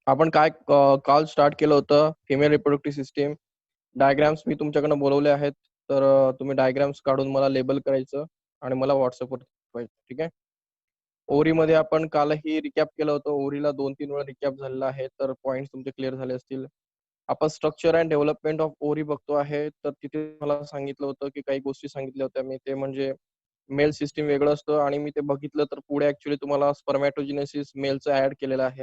आपण काय काल स्टार्ट केलं होतं फिमेल रिप्रोडक्टिव्ह सिस्टीम. डायग्राम्स मी तुमच्याकडनं बोलवले आहेत. तर तुम्ही डायग्राम्स काढून मला लेबल करायचं आणि मला व्हॉट्सअपवर पाठवायचं. ठीक आहे. ओरीमध्ये आपण कालही रिकॅप केलं होतं. ओरीला 2-3 वेळा रिकॅप झालेला आहे. तर पॉईंट तुमचे क्लिअर झाले असतील. आपण स्ट्रक्चर अँड डेव्हलपमेंट ऑफ ओरी बघतो आहे. तर तिथे मला सांगितलं होतं की काही गोष्टी सांगितल्या होत्या मी. ते म्हणजे मेल सिस्टीम वेगळं असतं आणि मी ते बघितलं तर पुढे ऍक्च्युली तुम्हाला स्पर्मॅटोजिनेसिस मेलचं ऍड केलेलं आहे.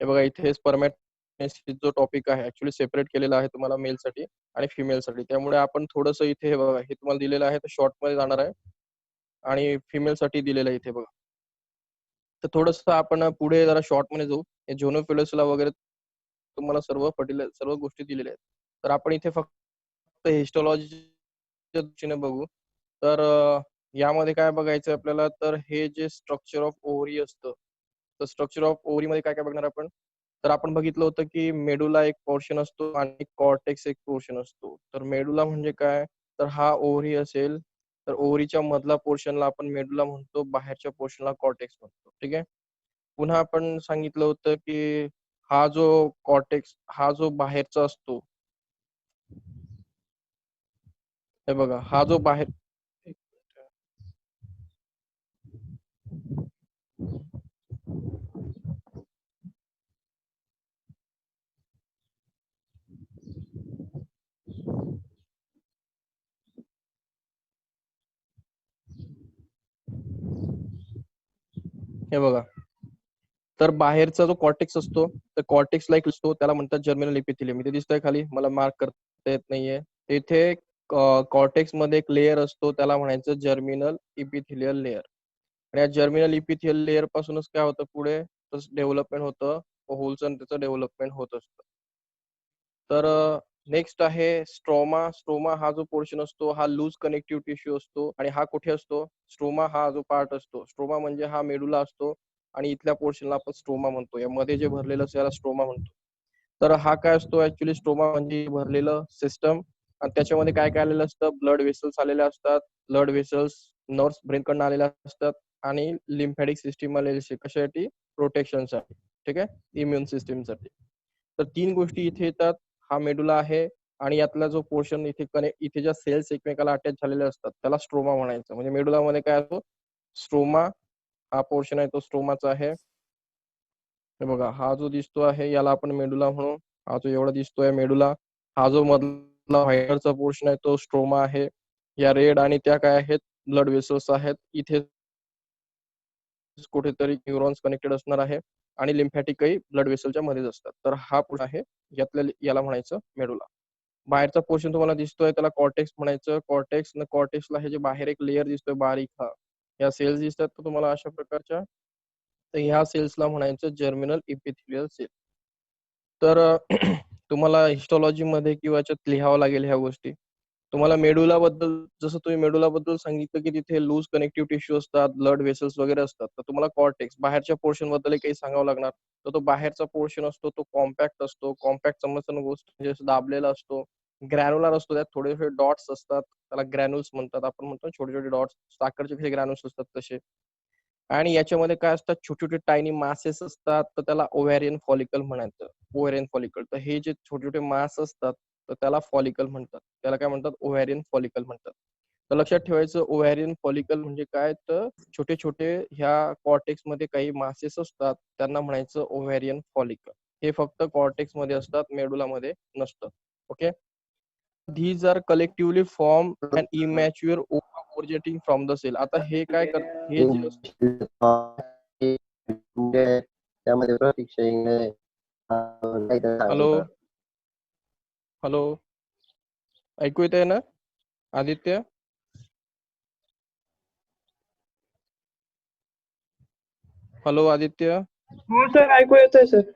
हे बघा इथे स्पर्मॅटोजेनेसिस जो टॉपिक आहे ऍक्च्युली सेपरेट केलेला आहे तुम्हाला मेलसाठी आणि फिमेलसाठी. त्यामुळे आपण थोडंसं इथे हे बघा हे तुम्हाला दिलेलं आहे तर शॉर्ट मध्ये जाणार आहे आणि फिमेलसाठी दिलेलं आहे इथे बघा. तर थोडंसं आपण पुढे जरा शॉर्ट मध्ये जाऊ. हे झोनोफिलसला वगैरे तुम्हाला सर्व गोष्टी दिलेल्या आहेत. तर आपण इथे फक्त हिस्टोलॉजीच्या दृष्टीने बघू. तर यामध्ये काय बघायचं आपल्याला, तर हे जे स्ट्रक्चर ऑफ ओव्हरी असतं, तर स्ट्रक्चर ऑफ ओव्हरी मध्ये काय काय बघणार आपण. तर आपण बघितलं होतं की मेडुला एक पोर्शन असतो आणि कॉर्टेक्स एक पोर्शन असतो. तर मेडुला म्हणजे काय, तर हा ओव्हरी असेल तर ओव्हरीच्या मधला पोर्शनला आपण मेडुला म्हणतो, बाहेरच्या पोर्शनला कॉर्टेक्स म्हणतो. ठीक आहे. पुन्हा आपण सांगितलं होतं की हा जो कॉर्टेक्स हा जो बाहेरचा असतो, हे बघा हा जो बाहेर, हे बघा तर बाहेरचा जो कॉर्टेक्स असतो तर कॉर्टेक्सला एक असतो त्याला म्हणतात जर्मिनल इपिथिलियम. इथे दिसतंय खाली, मला मार्क करता येत नाहीये. इथे कॉर्टेक्स मध्ये एक लेअर असतो त्याला म्हणायचं जर्मिनल इपिथिलियल लेअर. आणि या जर्मिनल इपिथिलियल लेअर पासूनच काय होतं पुढे डेव्हलपमेंट होतं, होल्स आणि त्याचं डेव्हलपमेंट होत असतं. तर नेक्स्ट आहे स्ट्रोमा. स्ट्रोमा हा जो पोर्शन असतो हा लूज कनेक्टिव्ह टिश्यू असतो. आणि हा कुठे असतो, स्ट्रोमा हा जो पार्ट असतो, स्ट्रोमा म्हणजे हा मेडुला असतो आणि इथल्या पोर्शनला आपण स्ट्रोमा म्हणतो. या मध्ये जे भरलेलं असतं याला स्ट्रोमा म्हणतो. तर हा काय असतो ऍक्च्युली, स्ट्रोमा म्हणजे भरलेलं सिस्टम. आणि त्याच्यामध्ये काय काय आलेलं असतं, ब्लड वेसल्स आलेले असतात. ब्लड वेसल्स नर्व्स ब्रेन कडून आलेल्या असतात आणि लिम्फॅटिक सिस्टीम आलेली असते. कशासाठी, प्रोटेक्शनसाठी. ठीक आहे, इम्युन सिस्टीमसाठी. तर 3 गोष्टी इथे येतात. हा मेडुला आहे आणि यातला जो पोर्शन इथे इथे ज्या सेल्स एकमेकाला अटॅच झालेल्या असतात त्याला स्ट्रोमा म्हणायचं. म्हणजे मेडुलामध्ये काय असतो, स्ट्रोमा हा पोर्शन आहे तो स्ट्रोमाचा आहे. हे बघा हा जो दिसतो आहे याला आपण मेडुला म्हणू. हा जो एवढा दिसतोय मेडुला. हा जो मधला व्हाईटचा पोर्शन आहे तो स्ट्रोमा आहे. या रेड आणि त्या काय आहेत, ब्लड वेसल्स आहेत. इथे कुठेतरी न्यूरॉन्स कनेक्टेड असणार आहे आणि लिम्फॅटिकही ब्लड वेसलच्या मध्येच असतात. तर हा पोर्शन आहे यातल्या याला म्हणायचं मेडुला. बाहेरचा पोर्शन तुम्हाला दिसतोय त्याला कॉर्टेक्स म्हणायचं. कॉर्टेक्स न कॉर्टेक्सला हे जे बाहेर एक लेअर दिसतोय बारीक, हा या सेल्स दिसतात तर तुम्हाला अशा प्रकारच्या, तर ह्या सेल्सला म्हणायचं जर्मिनल इपिथिलियल सेल. तर तुम्हाला हिस्टॉलॉजी मध्ये किंवा याच्यात लिहावं लागेल ह्या गोष्टी. तुम्हाला मेडुला बद्दल, जसं तुम्ही मेडुला बद्दल सांगितलं की तिथे लूज कनेक्टिव्ह टिश्यू असतात, ब्लड वेसल्स वगैरे असतात, तर तुम्हाला कॉर्टेक्स बाहेरच्या पोर्शन बद्दल काही सांगावं लागणार. तर तो बाहेरचा पोर्शन असतो तो कॉम्पॅक्ट असतो. कॉम्पॅक्ट समजताना गोष्ट म्हणजे दाबलेला असतो, ग्रॅन्युलर असतो, त्यात थोडे थोडे डॉट्स असतात, त्याला ग्रॅन्युल्स म्हणतात. आपण म्हणतो छोटे छोटे डॉट्स, साखरचे कसे ग्रॅन्युल्स असतात तसे. आणि याच्यामध्ये काय असतात, छोटे छोटे टायनी मासेस असतात, तर त्याला ओव्हॅरियन फॉलिकल म्हणायचं. ओव्हॅरियन फॉलिकल, तर हे जे छोटे छोटे मास असतात तर त्याला फॉलिकल म्हणतात. त्याला काय म्हणतात, ओव्हॅरियन फॉलिकल म्हणतात. तर लक्षात ठेवायचं ओव्हॅरियन फॉलिकल म्हणजे काय, तर छोटे छोटे ह्या कॉर्टेक्स मध्ये काही मासेस असतात त्यांना म्हणायचं ओव्हॅरियन फॉलिकल. हे फक्त कॉर्टेक्स मध्ये असतात, मेडुला मध्ये नसतं. Okay. these are collectively formed an immature ova originating from the cell. आता हे काय कर, हे जे त्यामध्ये प्रतीक्षा इंगळे काहीतरी सांगत हॅलो होता. हॅलो ऐकू येत आहे ना आदित्य? हॅलो आदित्य. हो सर, ऐकू येतोय सर.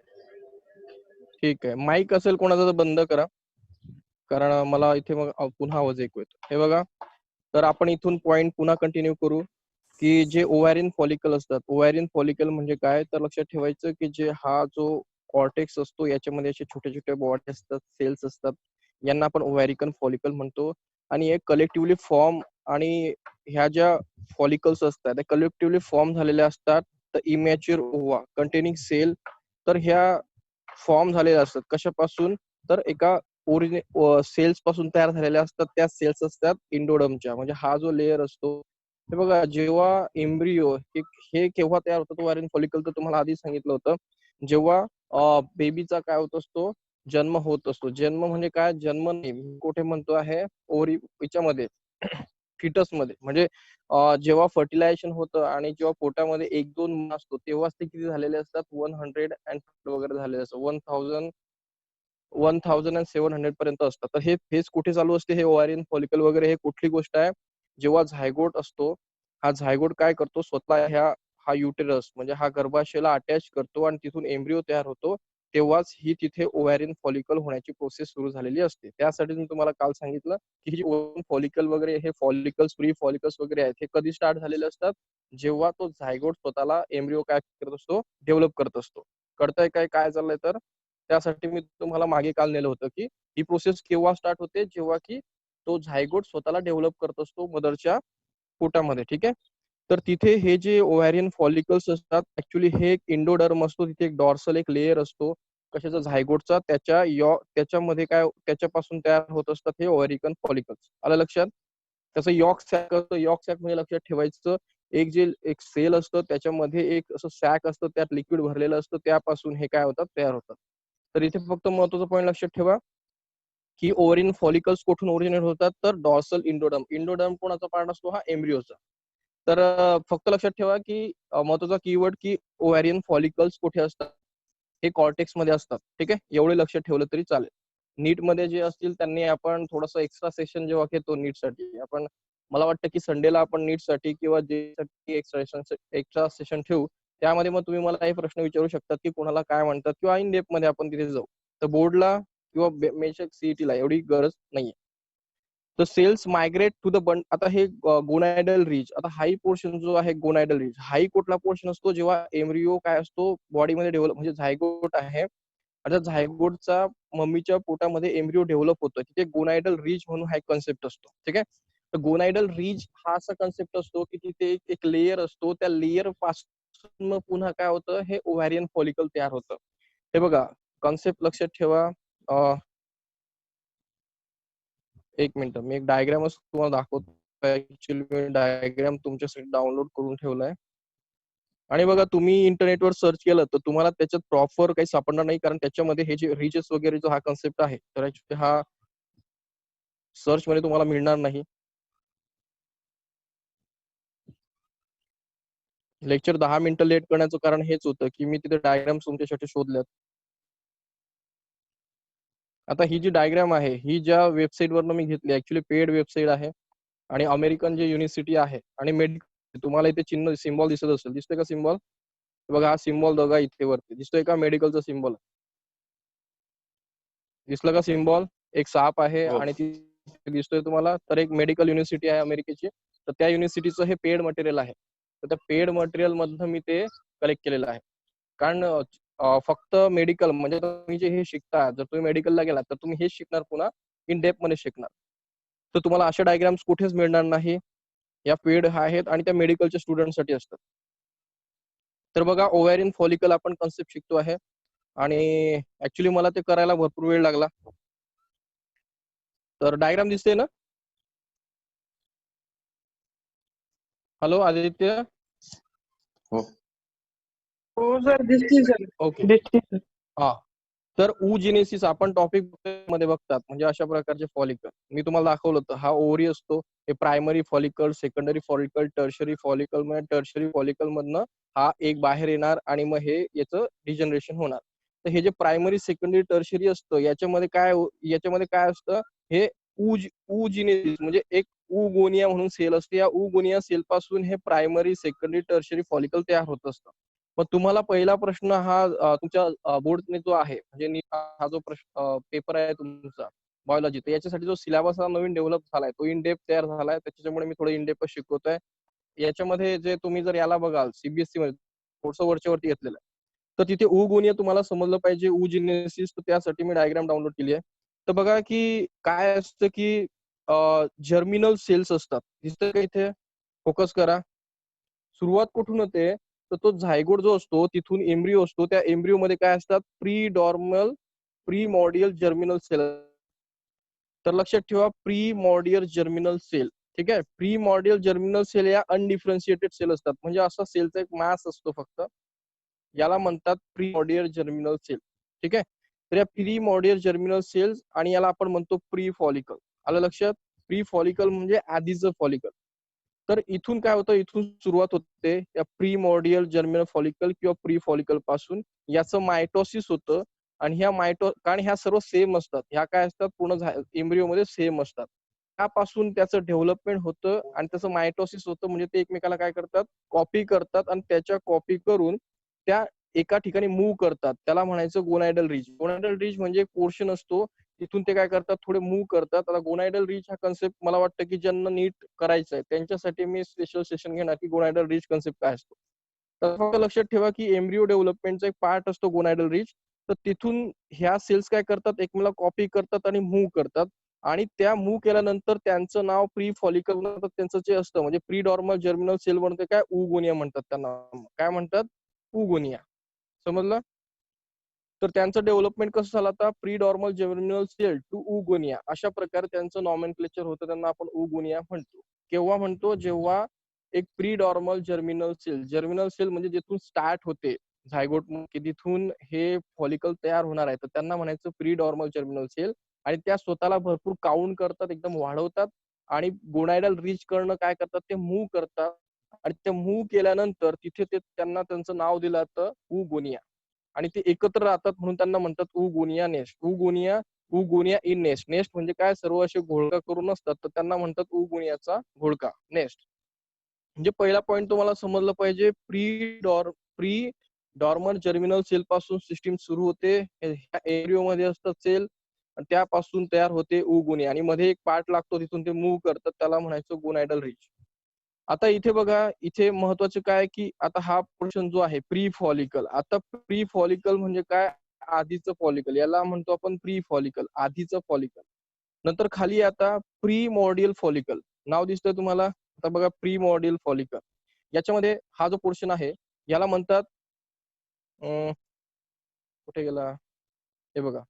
ठीक आहे, माईक असेल कोणाचा तर बंद करा, कारण मला इथे मग पुन्हा आवाज ऐकू येतो. हे बघा, तर आपण इथून पॉइंट पुन्हा कंटिन्यू करू की जे ओव्हॅरियन फॉलिकल असतात. ओव्हॅरियन फॉलिकल म्हणजे काय, तर लक्षात ठेवायचं की जे हा जो कॉर्टेक्स असतो याच्यामध्ये असे छोटे छोटे बॉडी असतात, सेल्स असतात, यांना आपण ओव्हॅरिकन फॉलिकल म्हणतो. आणि एक कलेक्टिव्हली फॉर्म, आणि ह्या ज्या फॉलिकल्स असतात त्या कलेक्टिव्हली फॉर्म झालेल्या असतात. तर इमॅच्युअर ओव्हा कंटेनिंग सेल तर ह्या फॉर्म झालेल्या असतात. कशापासून? तर एका सेल्स पासून तयार झालेल्या असतात. त्या सेल्स असतात इंडोडर्मच्या. म्हणजे हा जो लेयर असतो, हे बघा जेव्हा एम्ब्रियो हे केव्हा तयार होतं ओव्हॅरियन फॉलिकल, तर तुम्हाला आधी सांगितलं होतं, जेव्हा बेबीचा काय होत असतो, जन्म होत असतो. जन्म म्हणजे काय? जन्म नाही, मी कुठे म्हणतो आहे, याच्यामध्ये फिटस मध्ये. म्हणजे जेव्हा फर्टिलायझेशन होतं आणि जेव्हा पोटामध्ये 1-2 महिना असतो, तेव्हाच ते किती झालेले असतात, 100 वगैरे झालेले असतात, 1700 पर्यंत असतात. तर हे फेज कुठे चालू असते, हे ओव्हॅरियन फॉलिकल वगैरे, हे कुठली गोष्ट आहे, जेव्हा झायगोट असतो. हा झायगोट काय करतो, स्वतः हा युटेरस म्हणजे हा गर्भाशयाला अटॅच करतो आणि तिथून एम्ब्रिओ तयार होतो. तेव्हाच ही तिथे ओव्हॅरियन फॉलिकल होण्याची प्रोसेस सुरू झालेली असते. त्यासाठी मी तुम्हाला काल सांगितलं की ही ओव्हॅरियन फॉलिकल वगैरे, हे फॉलिकल्स, फ्री फॉलिकल्स वगैरे आहेत, हे कधी स्टार्ट झालेले असतात, जेव्हा तो झायगोट स्वतःला एम्ब्रिओ काय करत असतो, डेव्हलप करत असतो. कळतंय काय चाललंय? तर त्यासाठी मी तुम्हाला मागे काल नेलं होतं की ही प्रोसेस केव्हा स्टार्ट होते, जेव्हा की तो झायगोट स्वतःला डेव्हलप करत असतो मदरच्या पोटामध्ये. ठीक आहे. तर तिथे हे जे ओव्हॅरियन फॉलिकल्स असतात, ऍक्च्युली हे एक इंडोडर्म असतो, तिथे एक डॉर्सल एक लेयर असतो कशाचा, झायगोटचा. त्याच्यामध्ये काय, त्याच्यापासून तयार होत असतात हे ओव्हॅरिकन फॉलिकल्स. आलं लक्षात? त्याचं यॉक सॅक असतं. यॉक सॅक म्हणजे लक्षात ठेवायचं, एक सेल असतं, त्याच्यामध्ये एक असं सॅक असतं, त्यात लिक्विड भरलेलं असतं, त्यापासून हे काय होतात, तयार होतात. तर इथे फक्त महत्वाचा पॉईंट लक्षात ठेवा की ओव्हॅरियन फॉलिकल्स कुठून ओरिजिनेट होतात, तर डॉर्सल इंडोडर्म. इंडोडर्म कोणाचा पार्ट असतो, हा एम्ब्रिओचा. तर फक्त लक्षात ठेवा की महत्वाचा कीवर्ड की ओव्हॅरियन फॉलिकल्स कुठे असतात, हे कॉर्टेक्स मध्ये असतात. ठीक आहे, एवढे लक्षात ठेवलं तरी चालेल. नीट मध्ये जे असतील त्यांनी आपण थोडंसं एक्स्ट्रा सेशन जेव्हा घेतो नीट साठी, आपण मला वाटतं की संडेला आपण नीट साठी किंवा जे एक्स्ट्रा सेशन ठेवू, त्यामध्ये मग तुम्ही मला काही प्रश्न विचारू शकतात की कोणाला काय म्हणतात, किंवा इन डेप्थ मध्ये आपण तिथे जाऊ. तर बोर्डला किंवा मेशक सीईटीला एवढी गरज नाहीये. तर सेल्स मायग्रेट टू द बंड. आता हे गोनायडल रीज, आता हाई पोर्शन जो आहे गोनायडल रीज, हाई कुठला पोर्शन असतो, जेव्हा एम्ब्रिओ काय असतो बॉडीमध्ये डेव्हलप, म्हणजे झायगोट आहे, आता झायगोटचा मम्मीच्या पोटामध्ये एम्ब्रिओ डेव्हलप होतो, तिथे गोनायडल रीज म्हणून हा एक कन्सेप्ट असतो. ठीक आहे. तर गोनायडल रीज हा असा कन्सेप्ट असतो की तिथे एक लेयर असतो, त्या लेयर पासून मग पुन्हा काय होतं, हे ओव्हॅरियन फॉलिकल तयार होतं. हे बघा, कॉन्सेप्ट लक्षात ठेवा. एक मिनिट, मी एक डायग्रामच तुम्हाला दाखवतो. ऍक्च्युअली मी डायग्राम तुमच्यासाठी डाउनलोड करून ठेवलाय. आणि बघा, तुम्ही इंटरनेटवर सर्च केलं तर तुम्हाला त्याच्यात प्रॉपर काही सापडणार नाही, कारण त्याच्यामध्ये हे जे रिचेस वगैरे जो हा कन्सेप्ट आहे, तर ऍक्च्युअली हा सर्च मध्ये तुम्हाला मिळणार नाही. लेक्चर 10 मिनिटं लेट करण्याचं कारण हेच होतं की मी तिथे डायग्राम तुमच्यासाठी शोधल्यात. आता ही जी डायग्राम आहे, ही ज्या वेबसाईट वरनं मी घेतली, ऍक्च्युली पेड वेबसाईट आहे, आणि अमेरिकन जे युनिव्हर्सिटी आहे आणि मेडिकल, तुम्हाला इथे चिन्ह सिम्बॉल दिसत असेल, दिसतोय का सिम्बॉल? बघा, हा सिम्बॉल बघा इथे वरती दिसतोय का, मेडिकलचा सिम्बॉल दिसलं का सिम्बॉल? एक साप आहे हो. आणि ती दिसतोय तुम्हाला. तर एक मेडिकल युनिव्हर्सिटी आहे अमेरिकेची, तर त्या युनिव्हर्सिटीचं हे पेड मटेरियल आहे. तर त्या पेड मटेरियल मधनं मी ते कलेक्ट केलेलं आहे. कारण फक्त मेडिकल म्हणजे तुम्ही जे हे शिकता, जर तुम्ही मेडिकलला गेलात तर तुम्ही हेच शिकणार, पुन्हा इन डेप्थ मध्ये शिकणार. तर तुम्हाला अशा डायग्राम्स कुठेच मिळणार नाही, या पेड आहेत आणि त्या मेडिकलच्या स्टुडंटसाठी असतात. तर बघा, ओव्हॅरियन फॉलिकल आपण कन्सेप्ट शिकतो आहे, आणि ऍक्च्युली मला ते करायला भरपूर वेळ लागला. तर डायग्राम दिसते ना? हॅलो आदित्य. हो. हो सर, दिसते सर. ओके. दिसते सर. हा, तर उजिनेसिस आपण टॉपिक मध्ये बघतात, म्हणजे अशा प्रकारचे फॉलिकल मी तुम्हाला दाखवलं होतं. हा ओव्हरी असतो, हे primary follicle, secondary follicle, tertiary follicle. म्हणजे टर्शरी फॉलिकल मधनं हा एक बाहेर येणार आणि मग हे याचं डिजनरेशन होणार. तर हे जे प्रायमरी, सेकंडरी, टर्शरी असतं, याच्यामध्ये काय असतं, हे उजिनेसिस म्हणजे एक उगोनिया म्हणून सेल असते. या उगोनिया सेल पासून हे प्रायमरी, सेकंडरी, टर्शरी फॉलिकल तयार होत असतं. मग तुम्हाला पहिला प्रश्न हा तुमच्या बोर्डने जो आहे, म्हणजे हा जो प्रश्न पेपर आहे तुमचा बायोलॉजी, तर याच्यासाठी जो सिलेबस हा नवीन डेव्हलप झालाय, तो इन डेप्थ तयार झालाय, त्याच्यामुळे मी थोडं इन डेप्थ शिकवतोय. याच्यामध्ये जे तुम्ही जर याला बघाल, सीबीएसई मध्ये थोडंसं वरच्या वरती घेतलेलं आहे, तर तिथे उगोनिया तुम्हाला समजलं पाहिजे, उजिनेसिस, तर त्यासाठी मी डायग्राम डाउनलोड केली आहे. तर बघा की काय असतं की जर्मिनल सेल्स असतात, दिसतं का इथे? फोकस करा. सुरुवात कुठून होते, तर तो झायगोट जो असतो तिथून एम्ब्रिओ असतो, त्या एम्ब्रिओ मध्ये काय असतात, प्रीमॉर्डियल जर्मिनल सेल. तर लक्षात ठेवा, प्रीमॉर्डियल जर्मिनल सेल. ठीक आहे. प्रीमॉर्डियल जर्मिनल सेल या अनडिफरन्शिएटेड सेल असतात, म्हणजे असा सेलचा एक मास असतो फक्त, याला म्हणतात प्रीमॉर्डियल जर्मिनल सेल. ठीक आहे. तर या प्रीमॉर्डियल जर्मिनल सेल्स आणि याला आपण म्हणतो प्री फॉलिकल. आलं लक्षात? प्री फॉलिकल म्हणजे आधीचं फॉलिकल. तर इथून काय होतं, इथून सुरुवात होते या प्रीमॉर्डियल जर्मिनल फॉलिकल किंवा प्री फॉलिकल पासून. याचं मायटोसिस होतं आणि ह्या कारण ह्या सर्व सेम असतात, ह्या काय असतात पूर्ण एम्ब्रिओ मध्ये सेम असतात. त्यापासून त्याचं डेव्हलपमेंट होतं आणि त्याचं मायटोसिस होतं, म्हणजे ते एकमेकाला काय करतात, कॉपी करतात आणि त्याच्या कॉपी करून त्या एका ठिकाणी मूव्ह करतात. त्याला म्हणायचं गोनायडल रिज. गोनायडल रिज म्हणजे एक पोर्शन असतो, तिथून ते काय करतात, थोडे मूव्ह करतात. आता गोनायडल रिज हा कन्सेप्ट मला वाटतं की ज्यांना नीट करायचं आहे त्यांच्यासाठी मी स्पेशल सेशन घेणार की गोनायडल रिज कन्सेप्ट काय असतो. तर फक्त लक्षात ठेवा की एम्ब्रिओ डेव्हलपमेंटचा एक पार्ट असतो गोनायडल रिज. तर तिथून ह्या सेल्स काय करतात, एकमेकाला कॉपी करतात आणि मूव्ह करतात. आणि त्या मूव्ह केल्यानंतर त्यांचं नाव प्री फॉलिकल, त्यांचं जे असतं म्हणजे प्री डॉर्मल जर्मिनल सेल बनते, काय उगोनिया म्हणतात त्यांना. काय म्हणतात, उगोनिया. समजलं? तर त्यांचं डेव्हलपमेंट कसं झालं, आता primordial germinal cell to oogonia अशा प्रकारे त्यांचं नॉमेनक्लेचर होतं, त्यांना आपण उगोनिया म्हणतो. केव्हा म्हणतो, जेव्हा एक प्री डॉर्मल जर्मिनल सेल म्हणजे जिथून स्टार्ट होते झायगोट, की तिथून हे फॉलिकल तयार होणार आहे, तर त्यांना म्हणायचं प्री डॉर्मल जर्मिनल सेल. आणि त्या स्वतःला भरपूर काउंट करतात, एकदम वाढवतात आणि गोनायडल रीच करणं काय करतात, ते मूव्ह करतात. आणि ते मूव्ह केल्यानंतर तिथे ते त्यांना त्यांचं नाव दिलं जातं उगोनिया. आणि ते एकत्र राहतात म्हणून त्यांना म्हणतात उगोनिया नेस्ट. उगोनिया in nest. नेस्ट म्हणजे काय, सर्व असे घोळका करून असतात, तर त्यांना म्हणतात उगोनियाचा घोळका, नेस्ट. म्हणजे पहिला पॉईंट तुम्हाला समजलं पाहिजे, प्री डॉर्मल जर्मिनल सेल पासून सिस्टीम सुरू होते, एरिओ मध्ये असतात सेल, आणि त्यापासून तयार होते उगोनिया आणि मध्ये एक पार्ट लागतो, तिथून ते मूव्ह करतात, त्याला म्हणायचं गोनायडल रिच. आता इथे बघा, इथे महत्वाचं काय की आता हा पोर्शन जो आहे प्री फॉलिकल, आता प्री फॉलिकल म्हणजे काय, आधीचं फॉलिकल, याला म्हणतो आपण प्री फॉलिकल, आधीचं फॉलिकल. नंतर खाली आता प्रीमॉर्डियल फॉलिकल नाव दिसतंय तुम्हाला. आता बघा प्रीमॉर्डियल फॉलिकल, याच्यामध्ये हा जो पोर्शन आहे याला म्हणतात, कुठे गेला, हे बघा,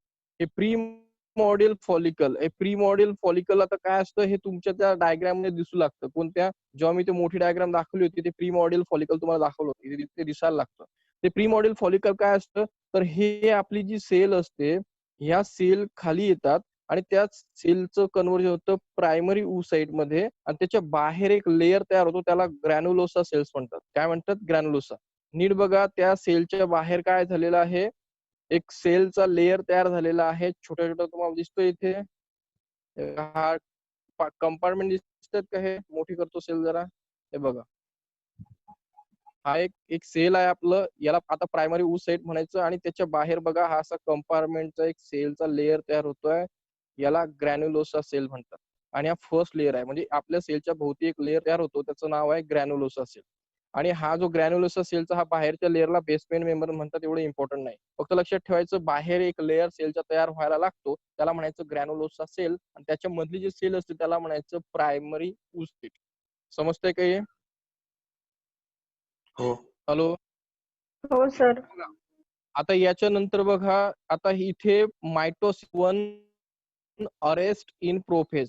हे प्रीमॉर्डियल फॉलिकल. हे प्रीमॉर्डियल फॉलिकल आता काय असतं, हे तुमच्या त्या डायग्राम मध्ये दिसू लागतं. कोणत्या, जेव्हा मी ते मोठी डायग्राम दाखवली होती, ते प्रीमॉर्डियल फॉलिकल तुम्हाला दाखवलं होतं, ते दिसायला लागतं. ते प्रीमॉर्डियल फॉलिकल काय असतं, तर हे आपली जी सेल असते, ह्या सेल खाली येतात आणि त्याच सेलचं कन्व्हर्जन होतं प्रायमरी oocyte मध्ये, आणि त्याच्या बाहेर एक लेअर तयार होतो, त्याला ग्रॅन्युलोसा सेल्स म्हणतात. काय म्हणतात, ग्रॅन्युलोसा. नीट बघा, त्या सेलच्या बाहेर काय झालेलं आहे, एक सेलचा लेअर तयार झालेला आहे, छोट्या छोट्या तुम्हाला दिसतोय इथे. हा कंपार्टमेंट दिसतात का, हे मोठी करतो सेल जरा, हे बघा, हा एक सेल आहे आपलं, याला आता प्रायमरी oocyte म्हणायचं. आणि त्याच्या बाहेर बघा, हा असा कंपार्टमेंटचा एक सेलचा लेअर तयार होतोय, याला ग्रॅन्युलोसा सेल म्हणतात. आणि हा फर्स्ट लेअर आहे, म्हणजे आपल्या सेलच्या भोवती एक लेअर तयार होतो, त्याचं नाव आहे ग्रॅन्युलोसा सेल. आणि हा जो ग्रॅन्युलोसा सेलचा हा बाहेरच्या लेअरला बेसमेंट मेंबर म्हणतात, एवढं इम्पॉर्टंट नाही. फक्त लक्षात ठेवायचं, बाहेर एक लेअर सेलचा तयार व्हायला लागतो, त्याला म्हणायचं ग्रॅन्युलोसा सेल, आणि त्याच्या मधली जी सेल असते त्याला म्हणायचं प्रायमरी oocyte. समजतंय का हे? हो. हॅलो. हो सर. आता याच्यानंतर बघा, आता इथे मायटोसिस 1 अरेस्ट इन प्रोफेज.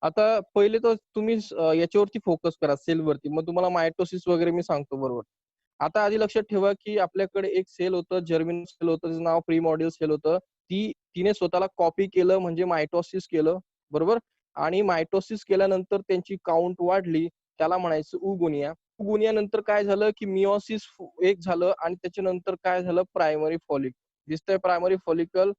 आता पहिले तर तुम्ही याच्यावरती फोकस करा, सेलवरती, मग तुम्हाला मायटोसिस वगैरे मी सांगतो बरोबर. आता आधी लक्षात ठेवा की आपल्याकडे एक सेल होतं, जर्मिनल सेल होतं, त्याचं नाव प्रीमॉर्डियल सेल होतं. तिने स्वतःला कॉपी केलं म्हणजे मायटोसिस केलं, बरोबर. आणि मायटोसिस केल्यानंतर त्यांची काउंट वाढली, त्याला म्हणायचं उगोनिया. उगोनिया नंतर काय झालं की मिओसिस एक झालं, आणि त्याच्यानंतर काय झालं, प्रायमरी फॉलिकल. दिसतंय प्रायमरी फॉलिकल,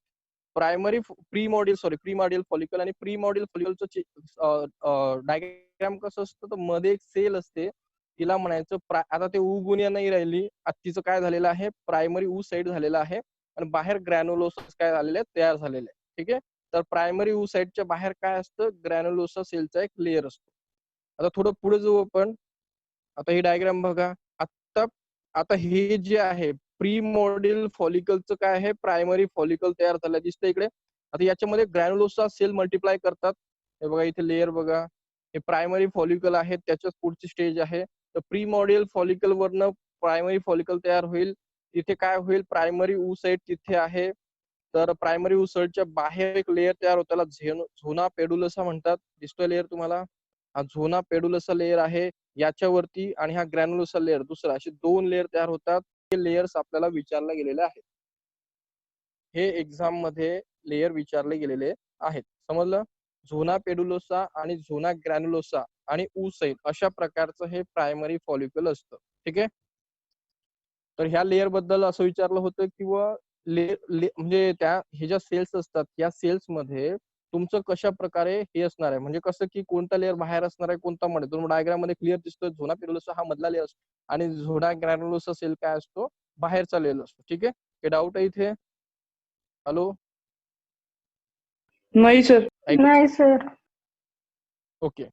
प्रीमॉर्डियल फॉलिकल. आणि प्रीमॉर्डियल फॉलिकलचं डायग्राम कसं असतं, तर मध्ये एक सेल असते, तिला म्हणायचं आता ते उगोनिया नाही राहिली, आता तिचं काय झालेलं आहे, प्रायमरी oocyte झालेलं आहे, आणि बाहेर ग्रॅन्युलोसा काय झालेले तयार झालेले आहे. ठीक आहे. तर प्रायमरी oocyteच्या बाहेर काय असतं, ग्रॅन्युलोसा सेलचा एक लेअर असतो. आता थोडं पुढे जाऊ आपण. आता ही डायग्राम बघा. आता आता हे जे आहे प्रीमॉर्डियल फॉलिकलचं काय आहे, प्रायमरी फॉलिकल तयार झालं दिसतं इकडे. आता याच्यामध्ये ग्रॅन्युलोसा सेल मल्टिप्लाय करतात, हे बघा इथे लेअर बघा, हे प्रायमरी फॉलिकल आहे, त्याच्याच पुढची स्टेज आहे. तर प्रीमॉर्डियल फॉलिकल वरनं प्रायमरी फॉलिकल तयार होईल तिथे काय होईल, प्रायमरी ऊसाईट तिथे आहे. तर प्रायमरी ऊसाईटच्या बाहेर एक लेअर तयार होतो, त्याला झोना पेडुलसा म्हणतात. दिसतोय लेअर तुम्हाला? हा झोना पेडुलसा लेअर आहे याच्यावरती, आणि हा ग्रॅन्युलोसा लेअर दुसरा, असे 2 लेअर तयार होतात. हे लेयर्स आपल्याला विचारले गेलेले आहेत. हे एक्झाम मध्ये लेयर विचारले गेलेले आहेत. समजलं? झोना पेडुलोसा आणि झोना ग्रॅन्युलोसा आणि ऊसाईट अशा प्रकारचं हे प्रायमरी फॉलिकल असतं. ठीक आहे. तर ह्या लेयर बद्दल असं विचारलं होतं किंवा म्हणजे हे ज्या सेल्स असतात या सेल्स मध्ये तुमचं कशा प्रकारे हे असणार आहे, म्हणजे कसं की कोणता लेअर बाहेर असणार आहे, कोणता मध्ये. तुम्हाला डायग्राम मध्ये क्लिअर दिसतोय, झोना पेडुलोसा हा मधला लेअर असतो आणि झोना ग्रॅन्युलोसा सेल काय असतो, बाहेरचा लेअर असतो. ठीक आहे. हे डाऊट आहे इथे? हॅलो? नाही सर. नाही सर. ओके.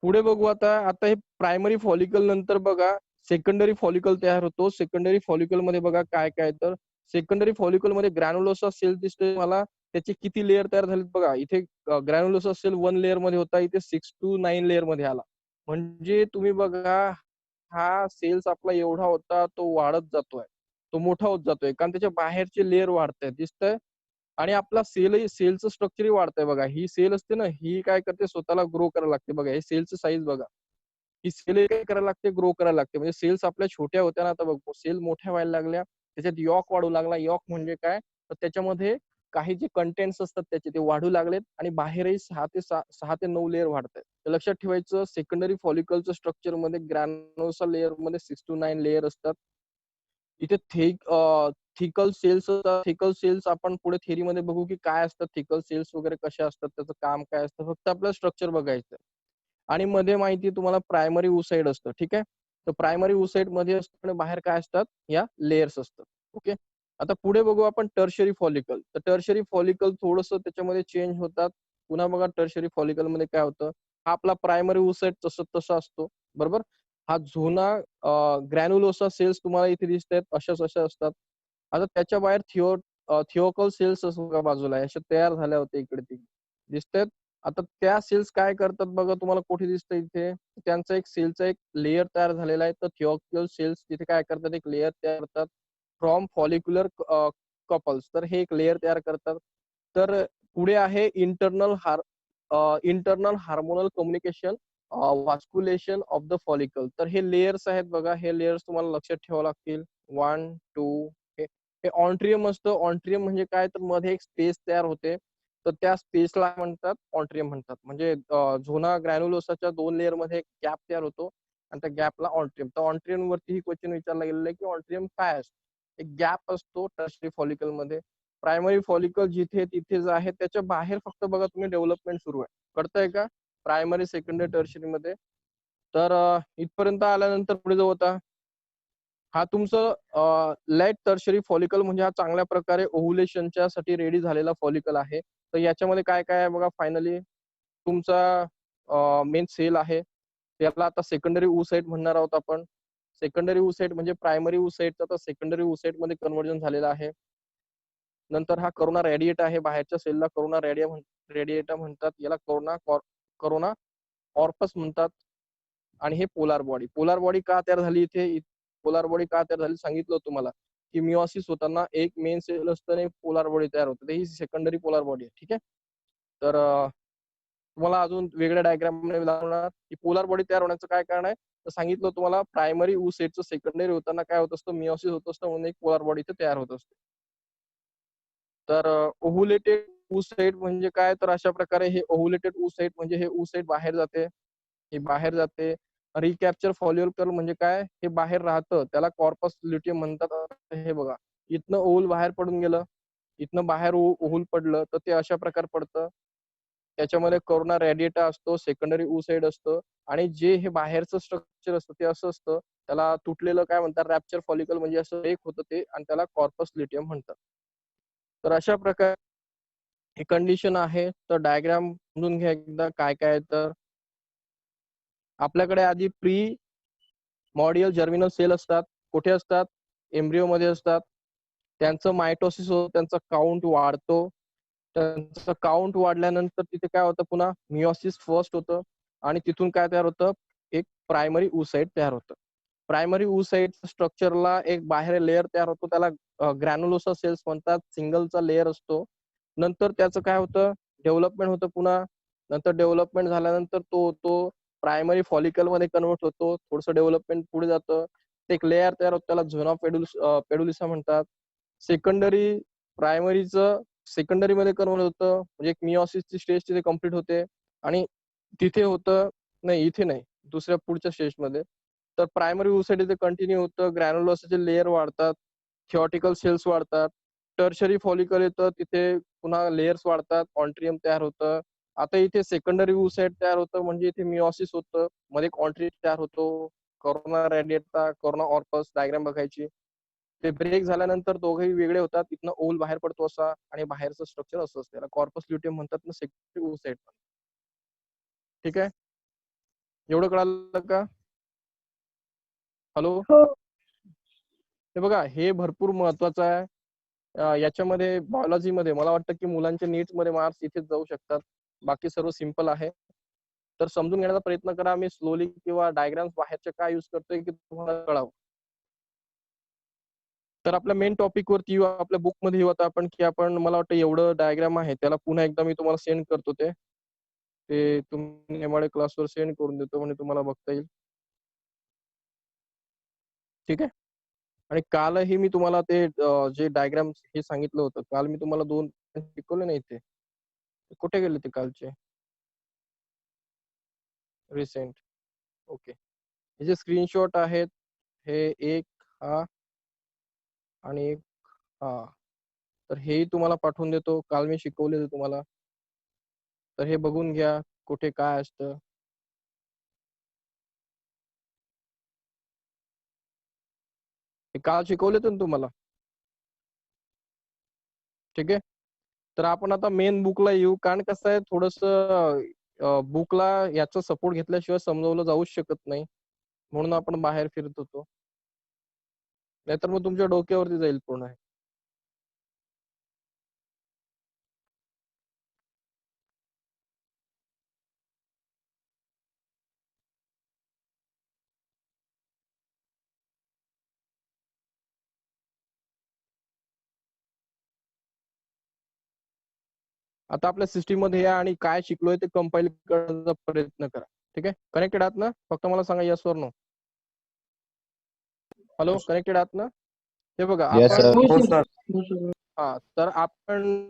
पुढे बघू आता. आता हे प्रायमरी फॉलिकल नंतर बघा सेकंडरी फॉलिकल तयार होतो. सेकंडरी फॉलिकल मध्ये बघा काय काय, तर सेकंडरी फॉलिकल मध्ये ग्रॅन्युलोसा सेल दिसतोय मला. त्याचे किती लेअर तयार झालेत बघा. इथे ग्रॅन्युलोसा सेल 1 लेअर मध्ये होता, इथे 6 to 9 लेअर मध्ये आला. म्हणजे तुम्ही बघा हा सेल्स आपला एवढा होता तो वाढत जातोय, तो मोठा होत जातोय, कारण त्याच्या बाहेरचे लेअर वाढताय. दिसतंय? आणि आपला सेलचं स्ट्रक्चरही वाढतंय बघा. ही सेल असते ना, ही काय करते, स्वतःला ग्रो करायला लागते बघा. हे सेलचं साईज बघा. ही सेल काय करायला लागते, ग्रो करायला लागते. म्हणजे सेल्स आपल्या छोट्या होत्या ना, आता बघ सेल मोठ्या व्हायला लागल्या, त्याच्यात यॉक वाढू लागला. यॉक म्हणजे काय, तर त्याच्यामध्ये काही जे कंटेंट्स असतात त्याचे ते वाढू लागलेत आणि बाहेरही 6 ते 9 लेअर वाढतायत. तर लक्षात ठेवायचं, सेकंडरी फॉलिकलचं स्ट्रक्चर मध्ये ग्रॅन्युलोसा लेअर मध्ये 6 to 9 लेअर असतात. इथे थिकल सेल्स असतात. थिकल सेल्स आपण पुढे थेरी मध्ये बघू की काय असतात थिकल सेल्स वगैरे, कशा असतात, त्याचं काम काय असतं. फक्त आपलं स्ट्रक्चर बघायचं. आणि मध्ये माहिती तुम्हाला प्रायमरी ऊसाईड असतं. ठीक आहे. तर प्रायमरी ऊसाईड मध्ये असतं आणि बाहेर काय असतात, या लेयर्स असतात. ओके. आता पुढे बघू आपण टर्शरी फॉलिकल. तर टर्शरी फॉलिकल थोडंसं त्याच्यामध्ये चेंज होतात. पुन्हा बघा टर्शरी फॉलिकल मध्ये काय होतं, हा आपला प्रायमरी ऊसाईड तसं तसा असतो. बरोबर. हा झोना ग्रॅन्युलोसा सेल्स तुम्हाला इथे दिसत आहेत, अशाच अशा असतात. आता त्याच्या बाहेर थिओकल सेल्स बघा बाजूला अशा तयार झाल्या होत्या इकडे तिकडे दिसतात. आता त्या सेल्स काय करतात बघा, तुम्हाला कुठे दिसतं इथे, त्यांचा एक सेलचा एक लेअर तयार झालेला आहे. तर थिओकल सेल्स तिथे काय करतात, एक लेअर तयार करतात फ्रॉम फॉलिक्युलर कपल्स. तर हे एक लेअर तयार करतात. तर पुढे आहे internal hormonal communication vascularisation of the follicle. तर हे लेयर्स आहेत बघा. हे लेयर्स तुम्हाला लक्षात ठेवावं लागतील. 1 2 हे ऑन्ट्रियम असतं. ऑन्ट्रियम म्हणजे काय, तर मध्ये एक स्पेस तयार होते, तर त्या स्पेसला म्हणतात ऑन्ट्रियम म्हणतात. म्हणजे झोना ग्रॅन्युलोसाच्या 2 लेअर मध्ये एक गॅप तयार होतो आणि त्या गॅपला ऑन्ट्रियम. तर ऑन्ट्रियम वरती ही क्वेश्चन विचारला गेलेला आहे की ऑन्ट्रियम काय असतो. एक गॅप असतो टर्शरी फॉलिकल मध्ये. प्रायमरी फॉलिकल जिथे तिथेच आहे, त्याच्या बाहेर फक्त बघा तुम्ही डेव्हलपमेंट सुरू आहे. कळतंय का, प्रायमरी सेकंडरी टर्शरी मध्ये. तर इथपर्यंत आल्यानंतर पुढे जाऊ आता. हा तुमचं लेट टर्शरी फॉलिकल, म्हणजे हा चांगल्या प्रकारे ओव्हुलेशनच्या साठी रेडी झालेला फॉलिकल आहे. तर याच्यामध्ये काय काय आहे बघा. फायनली तुमचा मेन सेल आहे, त्याला आता सेकंडरी ऊसाईट म्हणणार आहोत आपण. सेकंडरी ऊसाईट म्हणजे प्रायमरी ऊसाईट आता सेकंडरी ऊसाईट मध्ये कन्व्हर्जन झालेलं आहे. नंतर हा करोना रेडिएटा आहे, बाहेरच्या सेलला करोना रेडिएटा म्हणतात. याला करोना ऑर्पस म्हणतात. आणि हे पोलार बॉडी. पोलार बॉडी का तयार झाली इथे, पोलार बॉडी का तयार झाली सांगितलं तुम्हाला की मिओसिस होताना एक मेन सेल असतं आणि पोलार बॉडी तयार होते. ही सेकंडरी पोलार बॉडी आहे. ठीक आहे. तर तुम्हाला अजून वेगळ्या डायग्राम दाखवणार की पोलार बॉडी तयार होण्याचं काय कारण आहे. तर सांगितलं तुम्हाला प्रायमरी ऊसाईटचं सेकंडरी होताना काय होत असतं, मिओसिस होत असतं, म्हणून एक पोलार बॉडी इथे तयार होत असते. तर ओव्हुलेटेड ऊसाईट म्हणजे काय, तर अशा प्रकारे हे ओव्हुलेटेड ऊसाईट म्हणजे हे ऊसाईट बाहेर जाते, हे बाहेर जाते. रिकॅप्चर फॉलिकल म्हणजे काय, हे बाहेर राहतं, त्याला कॉर्पस ल्युटियम म्हणतात. हे बघा, इथनं ओव्हुल बाहेर पडून गेलं, इथनं बाहेर ओव्हुल पडलं, तर ते अशा प्रकारे पडतं. त्याच्यामध्ये करोना रेडिएटा असतो, सेकंडरी ऊसाईड असतं, आणि जे हे बाहेरचं स्ट्रक्चर असतं ते असं असतं, त्याला तुटलेलं काय म्हणतात, रॅप्चर फॉलिकल म्हणजे असं एक होतं ते, आणि त्याला कॉर्पस ल्युटियम म्हणतात. तर अशा प्रकारे ही कंडिशन आहे. तर डायग्राम समजून घ्या एकदा काय काय. तर आपल्याकडे आधी प्री मॉडियल जर्मिनल सेल असतात. कुठे असतात, एम्ब्रिओ मध्ये असतात. त्यांचं मायटोसिस होतं, त्यांचा काउंट वाढतो. त्यांचं काउंट वाढल्यानंतर तिथे काय होतं, पुन्हा मिओसिस फर्स्ट होतं आणि तिथून काय तयार होतं, एक प्रायमरी ऊसाईट तयार होतं. प्रायमरी oocyte स्ट्रक्चरला एक बाहेर लेअर तयार होतो, त्याला ग्रॅन्युलोसा सेल्स म्हणतात, सिंगलचा लेअर असतो. नंतर त्याचं काय होतं, डेव्हलपमेंट होतं पुन्हा. नंतर डेव्हलपमेंट झाल्यानंतर तो प्रायमरी फॉलिकल मध्ये कन्वर्ट होतो. थोडंसं डेव्हलपमेंट पुढे जातं, एक लेअर तयार होतो, त्याला झोना पेडुलिसा म्हणतात. सेकंडरी प्रायमरीचं सेकंडरी मध्ये कन्वर्ट होतं, म्हणजे एक मिओसिसची स्टेज तिथे कम्प्लीट होते. आणि तिथे होतं, नाही इथे नाही, दुसऱ्या पुढच्या स्टेजमध्ये. तर प्रायमरी oocyte इथे कंटिन्यू होतं, ग्रॅन्युलोसाचे लेअर वाढतात, थिओटिकल सेल्स वाढतात. टर्शरी फॉलिकल येतं, तिथे पुन्हा लेयर्स वाढतात, ऑन्ट्रियम तयार होतं. आता इथे सेकंडरी oocyte तयार होतं, म्हणजे इथे मिओसिस होतं, मध्ये कॉन्ट्रियम तयार होतो. कोरोना रॅडिएटा, कोरोना ऑर्पस डायग्राम बघायची. ते ब्रेक झाल्यानंतर दोघेही वेगळे होतात, तिथनं ओल बाहेर पडतो असा, आणि बाहेरचं स्ट्रक्चर असं असतं. त्याला कॉर्पस ल्युटियम म्हणतात ना सेकंडरी oocyte. ठीक आहे, एवढं कळालं का? हॅलो. हो हे बघा, हे भरपूर महत्वाचं आहे. याच्यामध्ये बायोलॉजीमध्ये मला वाटतं की मुलांचे नीट मध्ये मार्क्स इथेच जाऊ शकतात. बाकी सर्व सिंपल आहे. तर समजून घेण्याचा प्रयत्न करा. मी स्लोली किंवा डायग्राम्स बाहेरचे काय यूज करतोय की तुम्हाला कळावं. तर आपल्या मेन टॉपिक वरती येऊ, आपल्या बुक मध्ये येऊ आता आपण, की आपण, मला वाटतं एवढं डायग्राम आहे त्याला पुन्हा एकदा मी तुम्हाला सेंड करतो. ते तुम्ही एमआरए क्लासवर सेंड करून देतो, म्हणजे तुम्हाला बघता येईल. ठीक आहे. आणि कालही मी तुम्हाला ते जे डायग्राम हे सांगितलं होतं, काल मी तुम्हाला 2 शिकवले नाही ते. कुठे गेले ते कालचे? रिसेंट. ओके. हे जे स्क्रीनशॉट आहेत, हे एक हा आणि एक हा. तर हेही तुम्हाला पाठवून देतो. काल मी शिकवलेलं तुम्हाला. तर हे बघून घ्या, कुठे काय असतं. हे काल शिकवले ना तुम्हाला. ठीक आहे. तर आपण आता मेन बुकला येऊ, कारण कसं आहे, थोडंसं बुकला याचा सपोर्ट घेतल्याशिवाय समजवलं जाऊच शकत नाही, म्हणून आपण बाहेर फिरत होतो. नाहीतर मग तुमच्या डोक्यावरती जाईल पूर्ण. आता आपल्या सिस्टीम मध्ये या आणि काय शिकलोय ते कंपाईल करण्याचा प्रयत्न करा. ठीक आहे. कनेक्टेड आहात ना? फक्त मला सांगा यस और नो. हॅलो, कनेक्टेड आहात ना? हे बघा, Yes, आपण sir. हो हो, सर. sir. हो सर. हा, तर आपण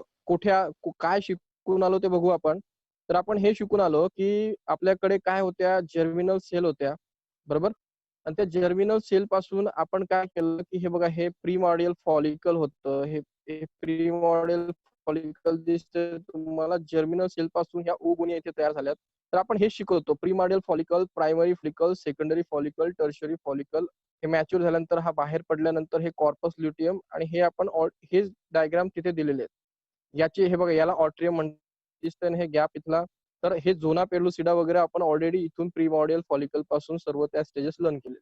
काय शिकून आलो ते बघू आपण. तर आपण हे शिकून आलो की आपल्याकडे काय होत्या, जर्मिनल सेल होत्या, बरोबर. आणि त्या जर्मिनल सेल पासून आपण काय केलं की हे बघा, हे प्रीमॉर्डियल फॉलिकल होतं. हे प्रीमॉर्डियल फॉलिकल दिसते तुम्हाला, जर्मिनल सेल पासून ह्या ओगुनी इथे तयार झाल्यात. तर आपण हे शिकवतो, primordial follicle, primary follicle, secondary follicle, tertiary follicle. हे मॅच्युअर झाल्यानंतर हा बाहेर पडल्यानंतर हे कॉर्पस ल्युटियम, आणि हे आपण हे डायग्राम तिथे दिलेले आहेत. याचे हे बघा, याला ऑट्रियम म्हणतात, हे गॅप इथला. तर हे झोना पेडुसिडा वगैरे आपण ऑलरेडी इथून प्रीमॉर्डियल फॉलिकल पासून सर्व त्या स्टेजेस लर्न केले,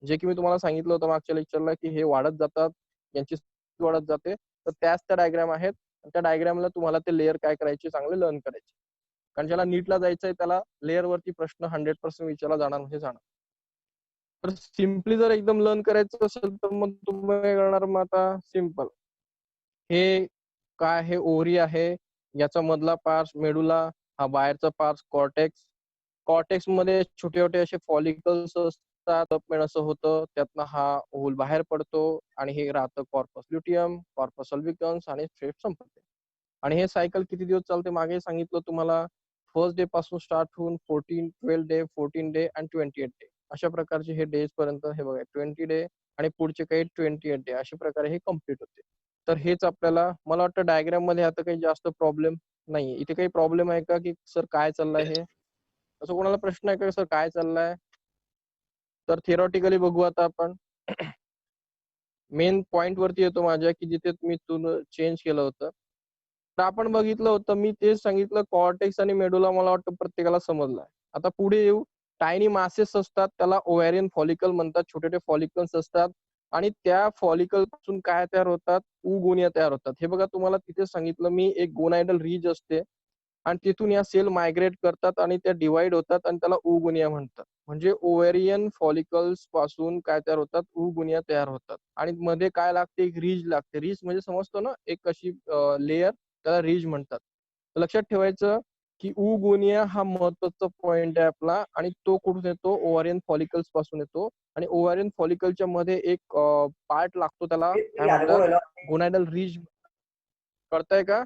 जे की मी तुम्हाला सांगितलं होतं मागच्या लेक्चरला, की हे वाढत जातात, यांची वाढत जाते. तर त्याच त्या डायग्राम आहेत. त्या डायग्रामला तुम्हाला ते लेअर काय करायचे, चांगले लर्न करायचे. कारण ज्याला नीटला जायचंय त्याला लेअर वरती प्रश्न 100% विचारला जाणार म्हणजे जाणार. तर सिम्पली जर एकदम लर्न करायचं असेल तर मग तुम्ही काय करणार, मग आता सिम्पल, हे काय, हे ओव्हरी आहे, याचा मधला पार्ट मेडुला, हा बाहेरचा पार्ट कॉर्टेक्स. कॉर्टेक्स मध्ये छोटे छोटे असे फॉलिकल्स असतात, डेव्हलपमेंट असं होतं, त्यातनं हा होल बाहेर पडतो, आणि हे राहतं कॉर्पस ल्युटियम, कॉर्पस अल्बिकन्स, आणि स्ट्रेट संपते. आणि हे सायकल किती दिवस चालते मागे सांगितलं तुम्हाला. फर्स्ट डे पासून स्टार्ट होऊन 12 डे, 14 डे आणि 28 डे, अशा प्रकारचे हे डेज पर्यंत, हे बघा 20 डे आणि पुढचे काही 28 डे, अशा प्रकारे हे कम्प्लीट होते. तर हेच आपल्याला, मला वाटतं डायग्राम मध्ये आता काही जास्त प्रॉब्लेम नाहीये. इथे काही प्रॉब्लेम आहे का, की सर काय चाललंय हे, असं कोणाला प्रश्न आहे का सर काय चाललंय? तर थिअरॉटिकली बघू आता आपण. मेन पॉइंट वरती येतो माझ्या, की जिथे मी चेंज केलं होतं. तर आपण बघितलं होतं, मी तेच सांगितलं, कॉर्टेक्स आणि मेडुला मला वाटतं प्रत्येकाला समजलाय. आता पुढे येऊ. टायनी मासेस असतात, त्याला ओव्हॅरियन फॉलिकल म्हणतात, छोटे छोटे फॉलिकल्स असतात. आणि त्या फॉलिकल पासून काय तयार होतात, उगोनिया तयार होतात. हे बघा, तुम्हाला तिथे सांगितलं मी, एक गोनायडल रीज असते, आणि तिथून या सेल मायग्रेट करतात आणि त्या डिवाइड होतात, आणि त्याला उगोनिया म्हणतात. म्हणजे ओव्हेरियन फॉलिकल्स पासून काय तयार होतात, गुनिया तयार होतात. आणि मध्ये काय लागते, एक रीज लागते. रीज म्हणजे समजतो ना, एक अशी लेयर, त्याला रीज म्हणतात. तर लक्षात ठेवायचं की गुनिया हा महत्वाचा पॉइंट आहे आपला, आणि तो कुठून येतो, ओव्हेरियन फॉलिकल्स पासून येतो. आणि ओव्हेरियन फॉलिकलच्या मध्ये एक पार्ट लागतो, त्याला काय म्हणतात, गोनायडल रीज. कळतंय का?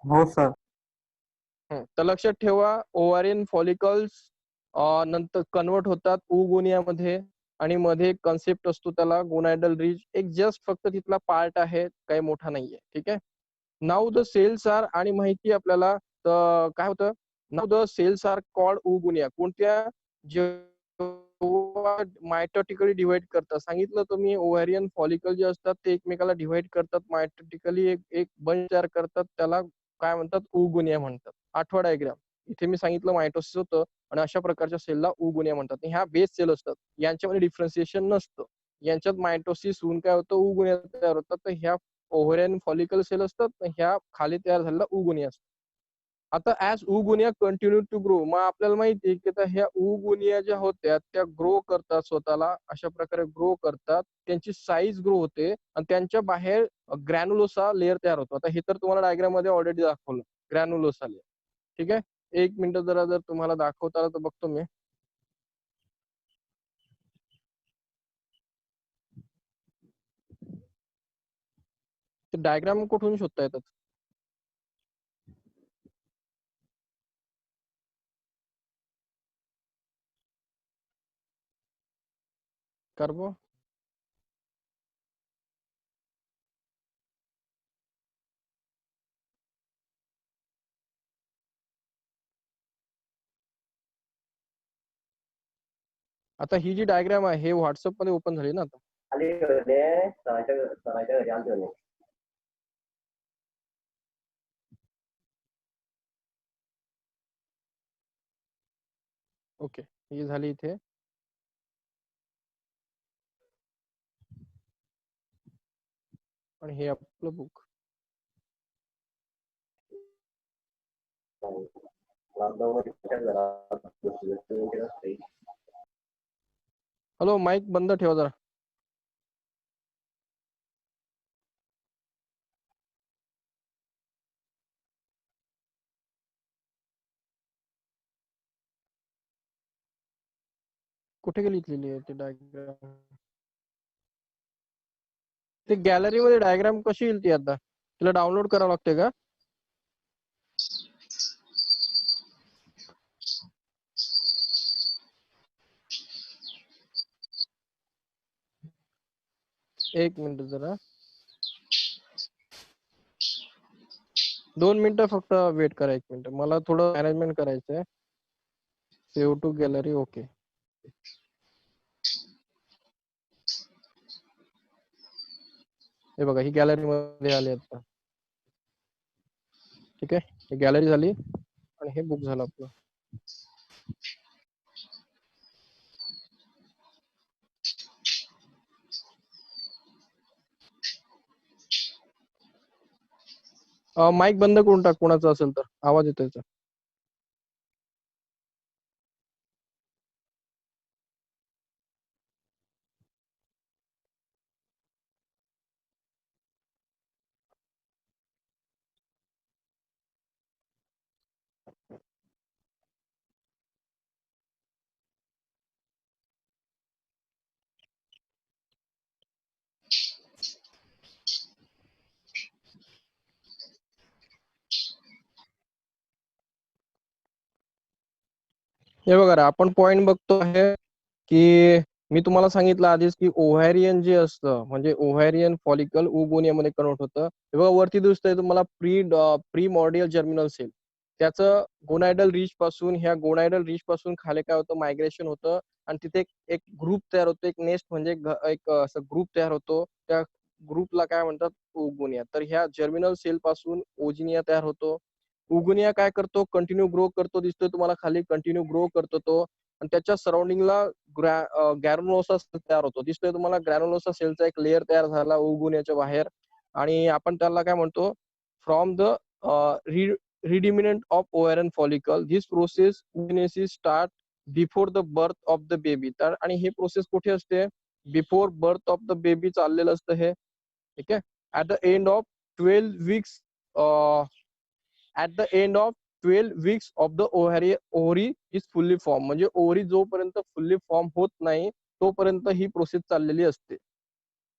हो सर. तर लक्षात ठेवा, ओव्हेरियन फॉलिकल्स नंतर कन्वर्ट होतात गुनियामध्ये, आणि मध्ये एक कन्सेप्ट असतो त्याला गोनायडल रीज. एक जस्ट फक्त तिथला पार्ट आहे, काही मोठा नाहीये. ठीक आहे. नाऊ द सेल्स आर, आणि माहिती आपल्याला तर काय होतं, now the cells are called gonia. कोणत्या, जेव्हा मायटोटिकली डिवाइड करतात, सांगितलं तुम्ही, ओव्हेरियन फॉलिकल जे असतात ते एकमेकाला डिवाइड करतात मायटोटिकली, एक बंच तयार करतात, त्याला काय म्हणतात, गुनिया म्हणतात. आठवा डायग्राम. इथे मी सांगितलं मायटोसिस होतं, आणि अशा प्रकारच्या सेलला गुनिया म्हणतात. ह्या बेस सेल असतात, यांच्यामध्ये डिफरन्सिएशन नसतं. यांच्यात मायटोसिस होऊन काय होतं, गुनिया तयार होतात. तर ह्या ओव्हेरियन फॉलिकल सेल असतात, ह्या खाली तयार झालेला गुनिया असतात. आता ऍज गुनिया कंटिन्यू टू ग्रो, मग आपल्याला माहिती आहे की आता ह्या गुनिया ज्या होत्या त्या ग्रो करतात, स्वतःला अशा प्रकारे ग्रो करतात, त्यांची साईज ग्रो होते, आणि त्यांच्या बाहेर ग्रॅन्युलोसा लेअर तयार होतो. आता हे तर तुम्हाला डायग्राम मध्ये ऑलरेडी दाखवलं, ग्रॅन्युलोसा लेअर. ठीक आहे. एक मिनिट जर तुम्हाला दाखवता आलं तर बघतो मी. ते डायग्राम कुठून शोधता येतात? कार्बो. आता ही जी डायग्राम आहे, हे व्हॉट्सअप मध्ये ओपन झाली ना आता. ओके, ही झाली इथे. आणि हे आपलं बुक. हॅलो, माईक बंद ठेवा जरा. कुठे गेली लिहिली आहे ती डायग्राम? ते गॅलरी मध्ये डायग्राम कशी येईल ती आता? तिला डाउनलोड करावं लागते का? एक मिनिट जरा, 2 मिनिटं फक्त वेट करा. 1 मिनिट, मला थोडं मॅनेजमेंट करायचंय. Save to gallery. ओके. हे बघा, ही गॅलरी मध्ये आली आता. ठीक आहे, ही गॅलरी झाली, आणि हे बुक झालं आपलं. माईक बंद करून टाक कोणाचा असेल तर, आवाज येतोय याचा. हे बघा, आपण पॉइंट बघतो आहे की मी तुम्हाला सांगितलं आधीच की ओव्हॅरियन जे असतं, म्हणजे ओव्हॅरियन फॉलिकल गुनियामध्ये कन्वर्ट होतं. हे बघा, वरती दिसतंय तुम्हाला प्री मॉर्डियल जर्मिनल सेल. त्याचं गोनायडल रीच पासून, ह्या गोनायडल रीच पासून खाली काय होतं, मायग्रेशन होतं, आणि तिथे एक ग्रुप तयार होतो, एक नेस्ट म्हणजे एक असं ग्रुप तयार होतो. त्या ग्रुपला काय म्हणतात, ओगोनिया. तर ह्या जर्मिनल सेल पासून ओजिनिया तयार होतो. उगुनिया काय करतो, कंटिन्यू ग्रो करतो, दिसतोय तुम्हाला खाली, कंटिन्यू ग्रो करतो तो, आणि त्याच्या सराउंडिंगला ग्रॅन्युलोसा तयार होतो, दिसतोय तुम्हाला. ग्रॅन्युलोसा सेलचा एक लेअर तयार झाला उगुनियाच्या बाहेर, आणि आपण त्याला काय म्हणतो, from the rudiment of ovarian follicle, this process start before the birth of the baby. तर आणि हे प्रोसेस कुठे असते? Before birth of the baby चाललेलं असतं हे. ठीक आहे. At the end of 12 weeks at the end of 12 weeks of the ovary is fully form. म्हणजे ओव्हरी जोपर्यंत फुल्ली फॉर्म होत नाही तोपर्यंत ही प्रोसेस चाललेली असते.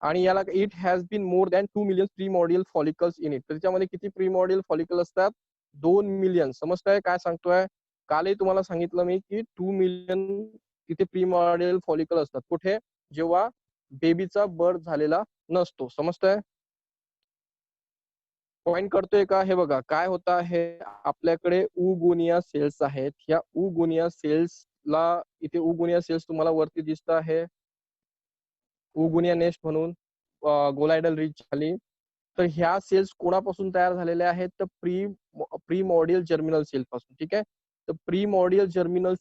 आणि याला it has been more than 2 million primordial follicles in it. त्याच्यामध्ये किती प्रीमॉडियल फॉलिकल असतात? 2 मिलियन. समजताय काय सांगतोय? कालही तुम्हाला सांगितलं मी की 2 मिलियन तिथे प्रीमॉडियल फॉलिकल असतात. कुठे? जेव्हा बेबीचा बर्थ झालेला नसतो. समजताय? पॉइंट करतोय का? हे बघा काय होत आहे, आपल्याकडे उगोनिया सेल्स आहेत. ह्या उगोनिया सेल्सला इथे उगोनिया सेल्स तुम्हाला वरती दिसत आहे, उगोनिया नेस्ट म्हणून गोलायडल रिच खाली. तर ह्या सेल्स कोणापासून तयार झालेल्या आहेत? तर प्रीमॉडियल जर्मिनल सेल पासून. ठीक आहे. तर प्रीमॉडियल जर्मिनल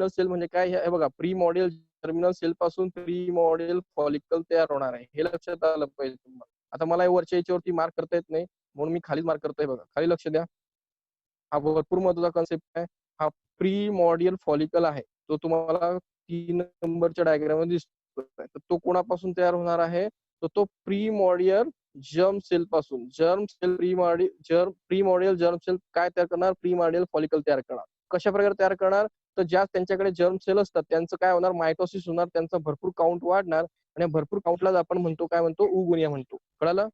सेल म्हणजे काय? हे बघा, प्रीमॉडियल जर्मिनल सेल पासून प्रीमॉडियल फॉलिकल तयार होणार आहे. हे लक्षात आलं पाहिजे तुम्हाला. आता मला वरच्या याच्यावरती मार्क करता येत नाही म्हणून मी खाली मार्क करतोय. बघा खाली लक्ष द्या. हा भरपूर महत्वाचा कॉन्सेप्ट आहे. हा प्रीमॉडियल फॉलिकल आहे, तो तुम्हाला 3 नंबरच्या डायग्राम मध्ये दिसतोय. तर तो कोणापासून तयार होणार आहे? तर तो प्रीमॉडियल जर्म सेल पासून. प्रीमॉडियल जर्म सेल काय तयार करणार? प्रीमॉडियल फॉलिकल तयार करणार. कशा प्रकारे तयार करणार? तर ज्या त्यांच्याकडे जर्म सेल असतात त्यांचं काय होणार? मायटोसिस होणार, त्यांचा भरपूर काउंट वाढणार आणि भरपूर काउंटला आपण म्हणतो काय म्हणतो? उगोनिया म्हणतो. कळालं?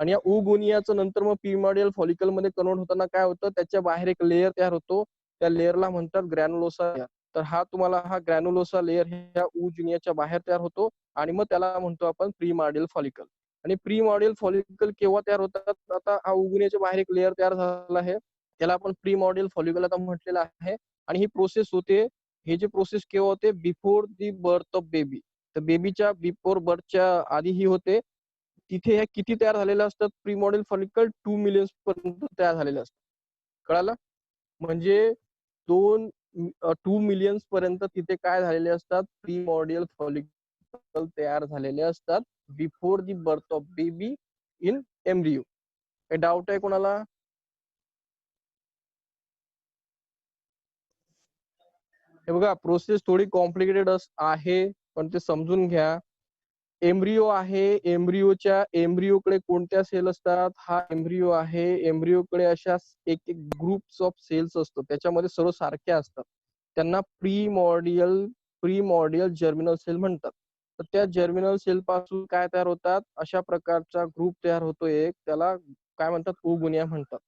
आणि या उगोनियाचं नंतर मग प्रीमॉडियल फॉलिकल मध्ये कन्वर्ट होताना काय होतं? त्याच्या बाहेर एक लेअर तयार होतो, त्या लेअरला म्हणतात ग्रॅन्युलोसा लेअर. तर हा ग्रॅन्युलोसा लेअर ह्या उगोनियाच्या बाहेर तयार होतो आणि मग त्याला म्हणतो आपण प्रीमॉडियल फॉलिकल. आणि प्रीमॉडियल फॉलिकल केव्हा तयार होतात? आता हा उगोनियाच्या बाहेर एक लेअर तयार झाला आहे, त्याला आपण प्रीमॉडियल फॉलिकल आता म्हटलेलं आहे. आणि ही प्रोसेस होते, हे जे प्रोसेस केव्हा होते? Before the birth of baby. तर बेबीच्या बिफोर बर्थच्या आधी ही होते. तिथे हे किती तयार झालेले असतात? प्रीमॉडियल फॉलिकल 2 मिलियन पर्यंत तयार झालेले असतात. कळालं? म्हणजे 2 मिलियन पर्यंत तिथे काय झालेले असतात? प्रीमॉडियल फॉलिकल तयार झालेले असतात before the birth of baby in embryo. काही डाऊट आहे कोणाला? हे बघा, प्रोसेस थोडी कॉम्प्लिकेटेड आहे, पण ते समजून घ्या. एम्ब्रियो आहे, एम्ब्रियोकडे कोणत्या सेल असतात? हा एम्ब्रियो आहे. एम्ब्रियोकडे अशा एक एक ग्रुप्स ऑफ सेल्स असतात, त्याच्यामध्ये सर्व सारख्या असतात. त्यांना प्रीमॉडियल जर्मिनल सेल म्हणतात. तर त्या जर्मिनल सेल पासून काय तयार होतात? अशा प्रकारचा ग्रुप तयार होतो एक, त्याला काय म्हणतात? उगोनिया म्हणतात.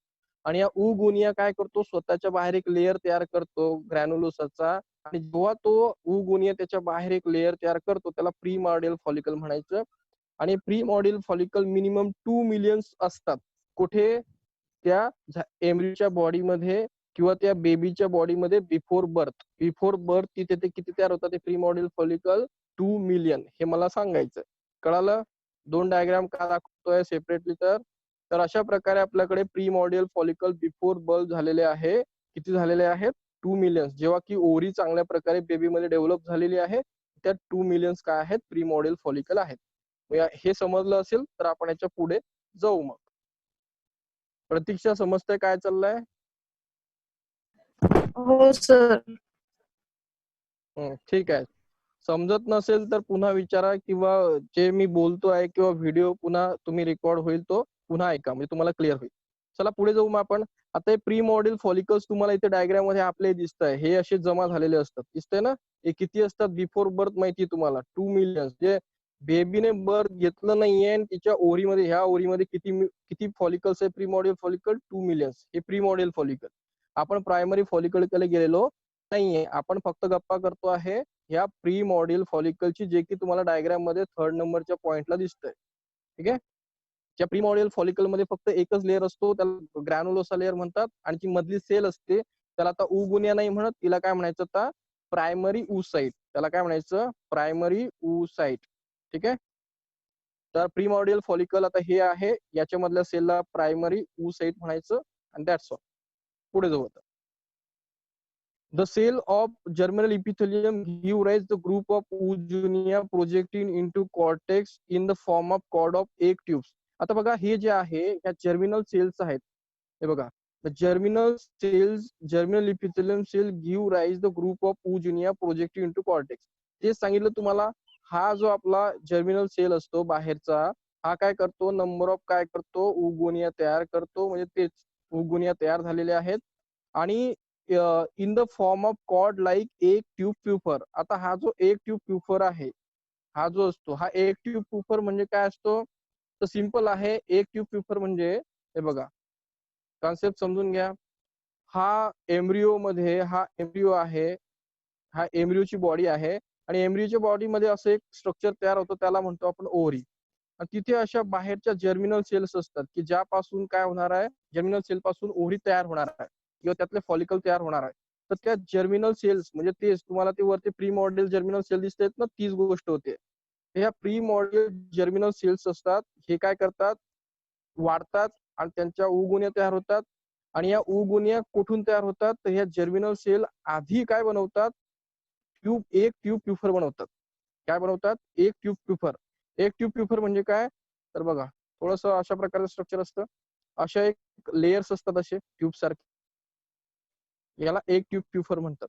आणि या उगोनिया काय करतो? स्वतःच्या बाहेर एक लेअर तयार करतो ग्रॅन्युलोसाचा. आणि जेव्हा तो उगोनिया त्याच्या बाहेर एक लेअर तयार करतो त्याला प्रीमॉडियल फॉलिकल म्हणायचं. आणि प्रीमॉडियल फॉलिकल मिनिमम 2 मिलियन्स असतात. कुठे? त्या एम्ब्रियोच्या बॉडीमध्ये किंवा त्या बेबीच्या बॉडीमध्ये बिफोर बर्थ तिथे ते किती तयार होतात? ते प्रीमॉडियल फॉलिकल 2 मिलियन. हे मला सांगायचं. कळालं? 2 डायग्राम का दाखवतोय सेपरेटली? तर अशा प्रकारे आपल्याकडे प्रीमॉडियल फॉलिकल बिफोर बर्थ झालेले आहे. किती झालेले आहेत? 2 मिलियन्स. जेव्हा की ओव्हरी चांगल्या प्रकारे बेबीमध्ये डेव्हलप झालेली आहे, त्या 2 मिलियन्स काय आहेत? प्रीमॉडियल फॉलिकल आहेत. हे समजलं असेल तर आपण याच्या पुढे जाऊ. मग प्रतीक्षा, समजतंय काय चाललंय? हो सर. ठीक आहे. समजत नसेल तर पुन्हा विचारा, किंवा जे मी बोलतो आहे किंवा व्हिडिओ पुन्हा तुम्ही रेकॉर्ड होईल तो पुन्हा ऐका, म्हणजे तुम्हाला क्लिअर होईल. चला पुढे जाऊ मग आपण. आता हे प्रीमॉडियल फॉलिकल्स तुम्हाला इथे डायग्राम मध्ये आपले दिसत आहे, हे असे जमा झालेले असतात. दिसतंय ना? हे किती असतात बिफोर बर्थ माहिती तुम्हाला? 2 मिलियन. जे बेबीने बर्थ घेतलं नाहीये आणि तिच्या ओव्हरीमध्ये, ह्या ओव्हरीमध्ये किती किती फॉलिकल्स आहे? प्रीमॉडियल फॉलिकल 2 मिलियन्स. हे प्रीमॉडियल फॉलिकल. आपण प्रायमरी फॉलिकलकडे गेलेलो नाहीये, आपण फक्त गप्पा करतो आहे ह्या प्रीमॉडियल फॉलिकलची, जे की तुम्हाला डायग्राम मध्ये 3rd नंबरच्या पॉइंटला दिसतंय. ठीक आहे. त्या प्रीमॉडियल फॉलिकल मध्ये फक्त एकच लेअर असतो, त्याला ग्रॅन्युलोसा लेअर म्हणतात. आणि ती मधली सेल असते त्याला आता उगोनिया नाही म्हणत, तिला काय म्हणायचं? आता प्रायमरी oocyte. त्याला काय म्हणायचं? Primary oocyte. ठीक आहे. तर प्रीमॉडियल फॉलिकल आता हे आहे, याच्या मधल्या सेलला प्रायमरी oocyte म्हणायचं. आणि दॅट्स ऑल. पुढे जाऊ आता. The cell of germinal epithelium give rise the group of oogonia projecting into cortex in the form of cord of egg tubes. आता बघा, हे जे आहे ह्या जर्मिनल सेल्स आहेत, हे बघा the germinal epithelium cell give rise the group of oogonia projective into cortex. तेच सांगितलं तुम्हाला. हा जो आपला जर्मिनल सेल असतो बाहेरचा, हा काय करतो, नंबर ऑफ काय करतो, उगोनिया तयार करतो. म्हणजे तेच उगोनिया तयार झालेले आहेत आणि in the form of cord like एक ट्यूब प्युफर. आता हा जो एक ट्यूब प्युफर आहे, हा जो असतो, हा एक ट्यूब प्युफर म्हणजे काय असतो, तर सिंपल आहे. एक ट्यूब प्युफर म्हणजे हे बघा, कॉन्सेप्ट समजून घ्या. हा एम्ब्रिओ मध्ये, हा एम्ब्रिओ आहे, हा एम्ब्रिओची बॉडी आहे आणि एम्ब्रिओच्या बॉडीमध्ये असं एक स्ट्रक्चर तयार होतं, त्याला म्हणतो आपण ओव्हरी. आणि तिथे अशा बाहेरच्या जर्मिनल सेल्स असतात की ज्यापासून काय होणार आहे, जर्मिनल सेल पासून ओव्हरी तयार होणार आहे किंवा त्यातले फॉलिकल तयार होणार आहे. तर त्या जर्मिनल सेल्स म्हणजे तेच तुम्हाला ते वरती प्री मॉडेल जर्मिनल सेल दिसतात ना, तीच गोष्ट होते. ह्या प्री मॉडेल जर्मिनल सेल्स असतात, हे काय करतात, वाढतात आणि त्यांच्या उगुण्या तयार होतात. आणि या उगुण्या कुठून तयार होतात, तर ह्या जर्मिनल सेल आधी काय बनवतात, एक ट्यूब प्युफर बनवतात. काय बनवतात, एक ट्यूब प्युफर. एक ट्यूब प्युफर म्हणजे काय, तर बघा थोडस अशा प्रकारचं स्ट्रक्चर असतं, अशा एक लेयर्स असतात असे ट्यूब सारखे, याला एक ट्यूब प्युफर म्हणतात.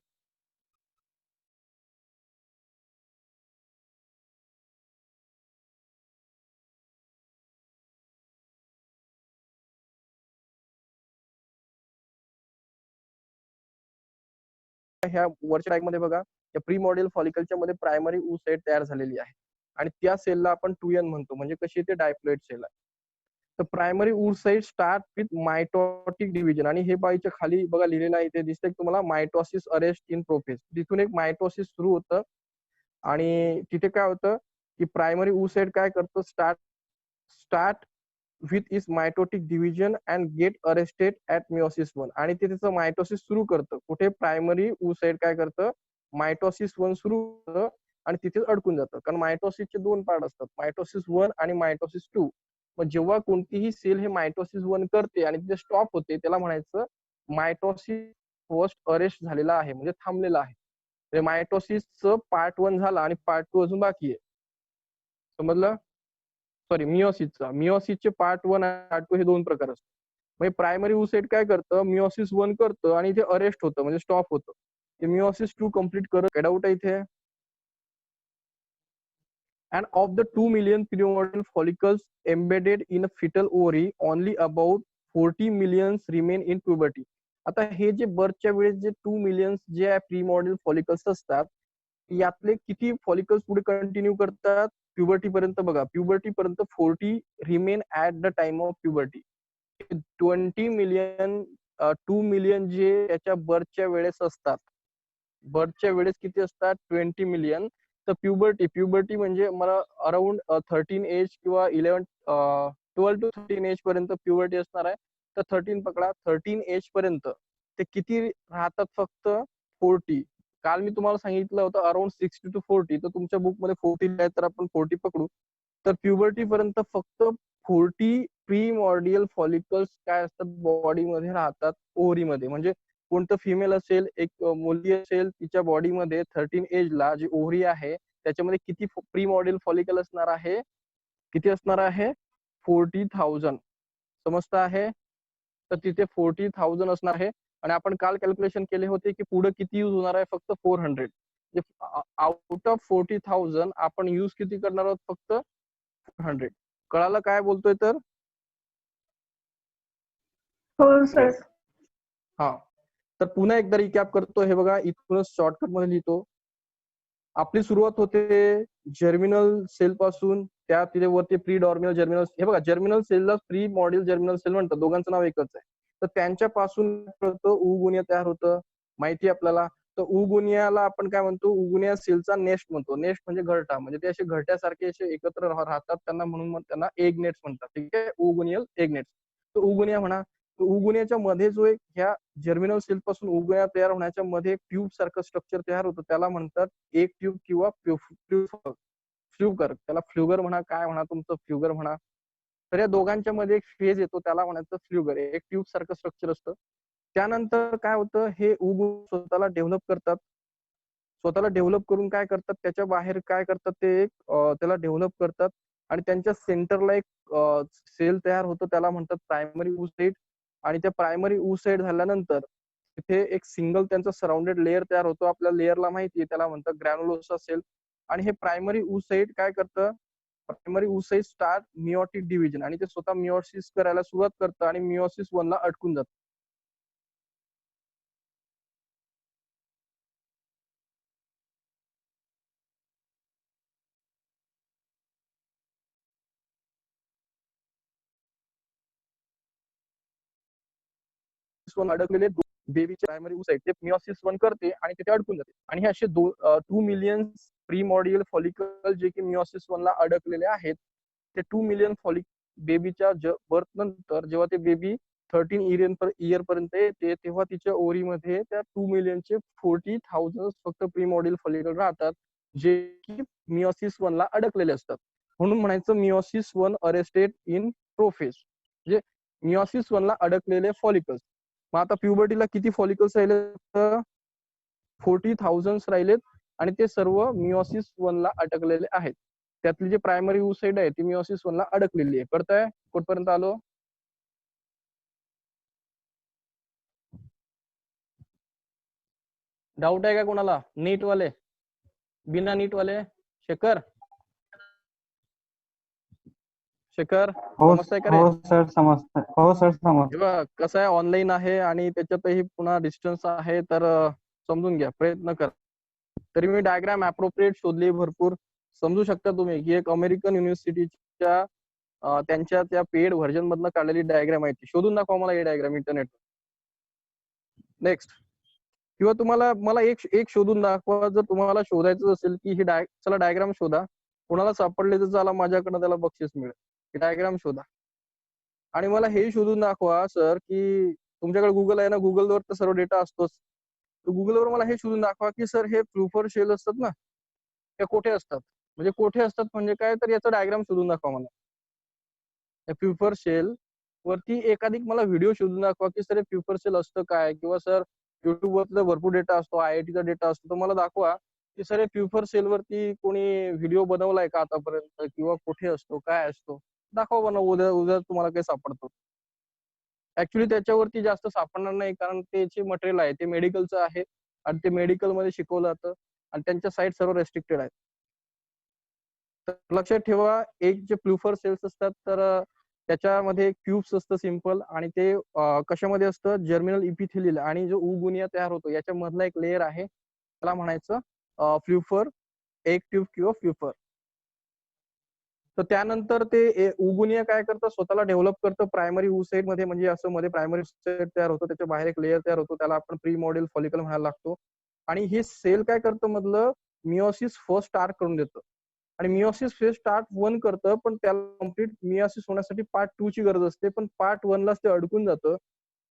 ह्या वरच्या डायग मध्ये बघा, या प्री मॉडेल फॉलिकलच्या मध्ये प्रायमरी ऊ साइड तयार झालेली आहे आणि त्या सेलला आपण 2n म्हणतो. म्हणजे कशी, ते डायप्लॉइड सेल आहे. तर प्रायमरी ऊर side start with mitotic division. आणि हे बाईच्या खाली बघा लिहिलेलं आहे, ते दिसतंय तुम्हाला, मायटोसिस अरेस्ट इन प्रोफेस. तिथून एक मायटोसिस सुरू होतं आणि तिथे काय होतं की प्रायमरी ऊ साइड काय करतो, start with is mitotic division and get arrested at meiosis 1. आणि ते त्याचं मायटोसिस सुरू करतं कुठे, प्रायमरी ऊ साइड काय करतं, मायटोसिस 1 सुरू करतं आणि तिथेच अडकून जातं. कारण मायटोसिसचे 2 पार्ट असतात, मायटोसिस 1 आणि मायटोसिस 2. मग जेव्हा कोणतीही सेल हे मायटोसिस 1 करते आणि तिथे स्टॉप होते, त्याला म्हणायचं मायटोसिस फर्स्ट अरेस्ट झालेला आहे, म्हणजे थांबलेला आहे. मायटोसिसचं पार्ट 1 झाला आणि पार्ट 2 अजून बाकी आहे. समजलं? सॉरी, मिओसिसचे पार्ट 1 आणि पार्ट 2 हे 2 प्रकार असतात. म्हणजे प्रायमरी ऊसाइड काय करतं, मिओसिस 1 करतं आणि ते अरेस्ट होतं, म्हणजे स्टॉप होतं. ते मिओसिस 2 कम्प्लीट करत. काय डाऊट आहे इथे? And of the 2 million primordial follicles embedded in a fetal ovary, only about 40 millions remain in puberty. आता हे जे बर्थच्या वेळेस जे 2 मिलियन्स जे प्रीमॉर्डियल फॉलिकल्स असतात, यातले किती फॉलिकल्स पुढे कंटिन्यू करतात प्युबर्टी पर्यंत? बघा, प्युबर्टी पर्यंत 40 remain at the time of puberty. 20 million 2 million जे त्याच्या बर्थच्या वेळेस असतात, बर्थच्या वेळेस किती असतात, 20 मिलियन. तर प्युबर्टी म्हणजे मला अराउंड 13 एज किंवा 12 टू 13 एज पर्यंत प्युबर्टी असणार आहे. तर 13 पकडा, 13 एज पर्यंत ते किती राहतात, फक्त 40. काल मी तुम्हाला सांगितलं होतं अराउंड 60 टू 40, तर तुमच्या बुक मध्ये 40 आहे, तर आपण 40 पकडू. तर प्युबर्टी पर्यंत फक्त 40 प्रीमॉर्डियल फॉलिकल्स काय असतात, बॉडीमध्ये राहतात, ओव्हरीमध्ये. म्हणजे कोणतं फिमेल असेल, एक मुलगी असेल, तिच्या बॉडीमध्ये 13 एजला जी ओव्हरी आहे त्याच्यामध्ये किती प्रीमॉर्डियल फॉलिकल असणार आहे, किती असणार आहे, 40,000. समजतं आहे? तर तिथे 40,000 असणार आहे. आणि आपण काल कॅल्क्युलेशन केले होते की पुढे किती यूज होणार आहे, फक्त 400. आउट ऑफ 40,000 आपण यूज किती करणार आहोत, फक्त 400. कळालं काय बोलतोय तर? हो सर. हा, तर पुन्हा एकदा रिकॅप करतो. हे बघा, इथूनच शॉर्टकट मध्ये लिहितो. आपली सुरुवात होते जर्मिनल सेल पासून, त्या तिथे वरती प्री डॉर्मिनल जर्मिनल. हे बघा, germinal सेलला pre module germinal sale म्हणतात, दोघांचं नाव एकच आहे. तर त्यांच्यापासून उगुनिया तयार होतं, माहिती आपल्याला. तर उगुनियाला आपण काय म्हणतो, उगुनिया सेलचा नेस्ट म्हणतो. नेस्ट म्हणजे घरटा, म्हणजे ते असे घरट्यासारखे असे एकत्र राहतात, त्यांना म्हणून त्यांना एग नेट्स म्हणतात. ठीक आहे, उगुनियल एग नेट्स. तर उगुनिया म्हणा. तर उगुनियाच्या मध्ये जो एक ह्या जर्मिनल सेल पासून उगुनिया तयार होण्याच्या मध्ये एक ट्यूब सारखं स्ट्रक्चर तयार होतं, त्याला म्हणतात एक ट्यूब किंवा फ्ल्युगर. त्याला फ्ल्युगर म्हणा, काय म्हणा तुमचं, फ्ल्युगर म्हणा. तर या दोघांच्या मध्ये एक फेज येतो, त्याला म्हणायचं फ्ल्युगर. एक ट्यूब सारखं स्ट्रक्चर असतं. त्यानंतर काय होतं, हे स्वतःला डेव्हलप करतात. स्वतःला डेव्हलप करून काय करतात, त्याच्या बाहेर काय करतात, ते एक त्याला डेव्हलप करतात आणि त्यांच्या सेंटरला एक सेल तयार होतो, त्याला म्हणतात प्रायमरी ऊसाइड. आणि त्या प्रायमरी oocyte झाल्यानंतर तिथे एक सिंगल त्यांचा सराउंडेड लेअर तयार होतो. आपल्या लेअरला माहिती आहे, त्याला म्हणतात ग्रॅन्युलोसा सेल. आणि हे प्रायमरी oocyte काय करतं, प्रायमरी oocyte स्टार्ट मिओटिक डिव्हिजन आणि ते स्वतः मिओसिस करायला सुरुवात करतं आणि मिओसिस 1 ला अडकून जातं. अडकलेले बेबीचे प्रायमरी oocyte ते मिओसिस 1 करते आणि तिथे अडकून जाते. आणि हे असे 2 मिलियन प्रीमॉडियल फॉलिकल जे की मिओसिस 1 ला अडकलेले आहेत, ते 2 मिलियन बेबीच्या बर्थ नंतर जेव्हा ते बेबी 13 इयर पर्यंत येते, तेव्हा तिच्या ओरीमध्ये त्या 2 मिलियनचे 40,000 फक्त प्रीमॉडियल फॉलिकल राहतात, जे की मिओसिस 1 ला अडकलेले असतात. म्हणून म्हणायचं मिओसिस 1 अरेस्टेड इन प्रोफेज, म्हणजे मिओसिस 1 ला अडकलेले फॉलिकल्स. मग आता प्युबर्टीला किती फॉलिकल्स राहिले, तर 40,000 राहिलेत आणि ते सर्व मिओसिस 1 ला अटकलेले आहेत. त्यातली जे प्रायमरी oocyte आहे ती मिओसिस 1 ला अडकलेली आहे. कळतंय कुठपर्यंत आलो? डाऊट आहे का कोणाला? नीट वाले, बिना नीट वाले? शेखर हो समजताय का रे? हो सर समजतंय. हो सर समजतंय. जेव्हा कसं आहे, ऑनलाईन आहे आणि त्याच्यातही पुन्हा डिस्टन्स आहे, तर समजून घ्या, प्रयत्न करा. तरी मी डायग्राम अप्रोप्रिएट शोधली भरपूर. समजू शकता तुम्ही की एक अमेरिकन युनिव्हर्सिटीच्या त्यांच्या त्या पेड व्हर्जन मधनं काढलेली डायग्राम आहे. शोधून दाखवा मला ही डायग्राम इंटरनेट. नेक्स्ट. किंवा तुम्हाला मला एक शोधून दाखवा, जर तुम्हाला शोधायचं असेल की ही चला डायग्राम शोधा, कोणाला सापडले तर चला माझ्याकडनं त्याला बक्षीस मिळेल. ही डायग्राम शोधा आणि मला हे शोधून दाखवा सर की तुमच्याकडे गुगल आहे ना, गुगलवर तर सर्व डेटा असतोच. तर गुगलवर मला हे शोधून दाखवा की सर हे प्रूफर शेल असतात ना, ते कोठे असतात. म्हणजे कोठे असतात म्हणजे काय, तर याचा डायग्राम शोधून दाखवा मला. प्युपर सेल वरती एकाधिक मला व्हिडिओ शोधून दाखवा की सर हे प्युपर सेल असतं काय, किंवा सर युट्यूब वरचा भरपूर डेटा असतो, IITचा डेटा असतो, तर मला दाखवा की सर हे प्युपर सेल वरती कोणी व्हिडिओ बनवलाय का आतापर्यंत, किंवा कुठे असतो, काय असतो, दाखवा बनव. उद्या उद्या तुम्हाला काही सापडतो. ऍक्च्युली त्याच्यावरती जास्त सापडणार नाही, कारण त्याचे मटेरियल आहे ते मेडिकलचं आहे आणि ते मेडिकल मध्ये शिकवलं जातं आणि त्यांच्या साईट सर्व रेस्ट्रिक्टेड आहेत. तर लक्षात ठेवा, एक जे प्लुफर सेल्स असतात तर त्याच्यामध्ये क्यूब्स असतं सिंपल, आणि ते कशामध्ये असतं, जर्मिनल इपिथेलियल, आणि जो उगुनिया तयार होतो याच्या मधला एक लेअर आहे, त्याला म्हणायचं फ्ल्युफर, एक ट्यूब किंवा फ्ल्युफर. तर त्यानंतर ते उगुनिया काय करतं, स्वतःला डेव्हलप करतं प्रायमरी oocyte मध्ये, म्हणजे असं मध्ये प्रायमरी oocyte तयार होतं, त्याच्या बाहेर एक लेअर तयार होतो, त्याला आपण प्री मॉडेल फॉलिकल म्हणायला लागतो. आणि हे सेल काय करतं मधलं, मिओसिस फर्स्ट स्टार्ट करून देतं आणि मिओसिस फेज स्टार्ट 1 करतं, पण त्याला कम्प्लीट मिओसिस होण्यासाठी पार्ट 2 ची गरज असते, पण पार्ट 1 लाच ते अडकून जातं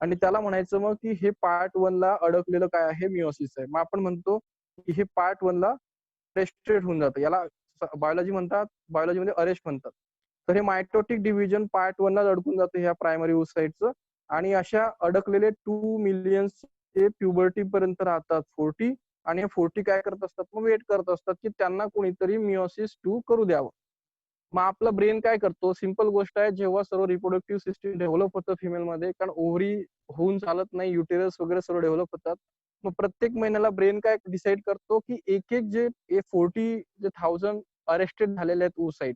आणि त्याला म्हणायचं मग की हे पार्ट 1 ला अडकलेलं काय आहे, मिओसिस आहे. मग आपण म्हणतो की हे पार्ट 1 ला रेस्ट्रेट होऊन जातं, याला बायोलॉजी म्हणतात, बायोलॉजीमध्ये अरेस्ट म्हणतात. तर हे मायटोटिक डिव्हिजन पार्ट 1 ला अडकून जातं ह्या प्रायमरी oocyteचं, आणि अशा अडकलेले 2 मिलियन ते प्युबर्टी पर्यंत राहतात 40, आणि हे 40 काय करत असतात, मग वेट करत असतात की त्यांना कोणीतरी मिओसिस 2 करू द्यावं. मग आपलं ब्रेन काय करतो, सिंपल गोष्ट आहे, जेव्हा सर्व रिप्रोडक्टिव्ह सिस्टीम डेव्हलप होतं फिमेलमध्ये, कारण ओव्हरी होऊन चालत नाही, युटेरस वगैरे सर्व डेव्हलप होतात. मग प्रत्येक महिन्याला ब्रेन काय डिसाईड करतो की एक एक जे 40,000 अरेस्टेड झालेले आहेत oocyte,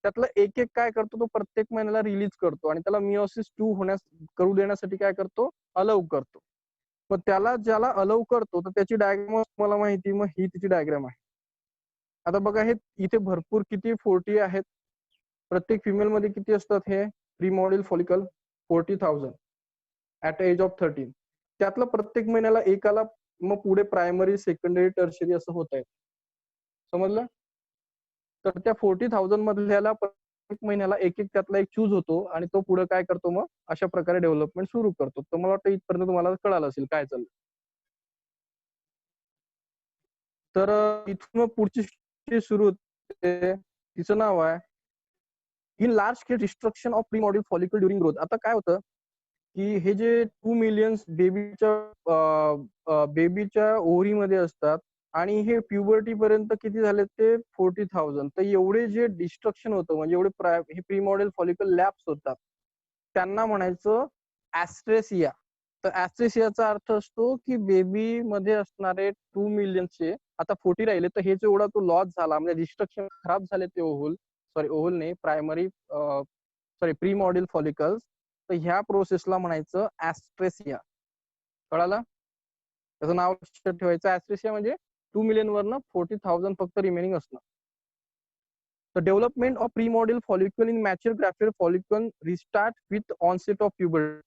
त्यातलं एक एक काय करतो, तो प्रत्येक महिन्याला रिलीज करतो आणि त्याला मिओसिस 2 करू देण्यासाठी काय करतो, अलाउ करतो. मग त्याला ज्याला अलाउ करतो, तर त्याची डायग्राम मला माहिती, मग ही तिची डायग्राम आहे. आता बघा, हे इथे भरपूर किती 40 आहेत, प्रत्येक फिमेल मध्ये किती असतात, हे प्रीमॉडियल फॉलिकल 40,000 ऍट एज ऑफ 13. त्यातलं प्रत्येक महिन्याला एकाला मग पुढे प्रायमरी, सेकंडरी, टर्शरी असं होत आहे. समजलं? तर त्या 40,000 मधल्याला प्रत्येक महिन्याला एक एक त्यातला एक चूज होतो आणि तो पुढे काय करतो, मग अशा प्रकारे डेव्हलपमेंट सुरू करतो. तर मला वाटतं इथपर्यंत तुम्हाला कळालं असेल काय चाललं. तर इथून मग पुढची सुरू होते, तिचं नाव आहे in large scale destruction of primordial follicle during growth. आता काय होतं की हे जे 2 मिलियन बेबीच्या ओव्हरीमध्ये असतात आणि हे प्युबर्टी पर्यंत किती झाले, ते 40,000. तर एवढे जे डिस्ट्रक्शन होतं, म्हणजे एवढे हे प्रीमॉडियल फॉलिकल लॅप्स होतात, त्यांना म्हणायचं ऍस्ट्रेसिया. तर ऍस्ट्रेसियाचा अर्थ असतो की बेबी मध्ये असणारे 2 मिलियनचे आता 40 राहिले, तर हे जो एवढा तो लॉस झाला म्हणजे डिस्ट्रक्शन खराब झाले ते ओव्हल नाही प्रायमरी प्री मॉड्यूल फॉलिकल्स, तर ह्या प्रोसेसला म्हणायचं ऍस्ट्रेसिया. कळालं? त्याचं नाव लक्षात ठेवायचं. ऍस्ट्रेसिया म्हणजे 2 मिलियन वरनं 40,000 फक्त रिमेनिंग असणं. The development of premodule follicle in mature graphene follicle restart with onset of puberty.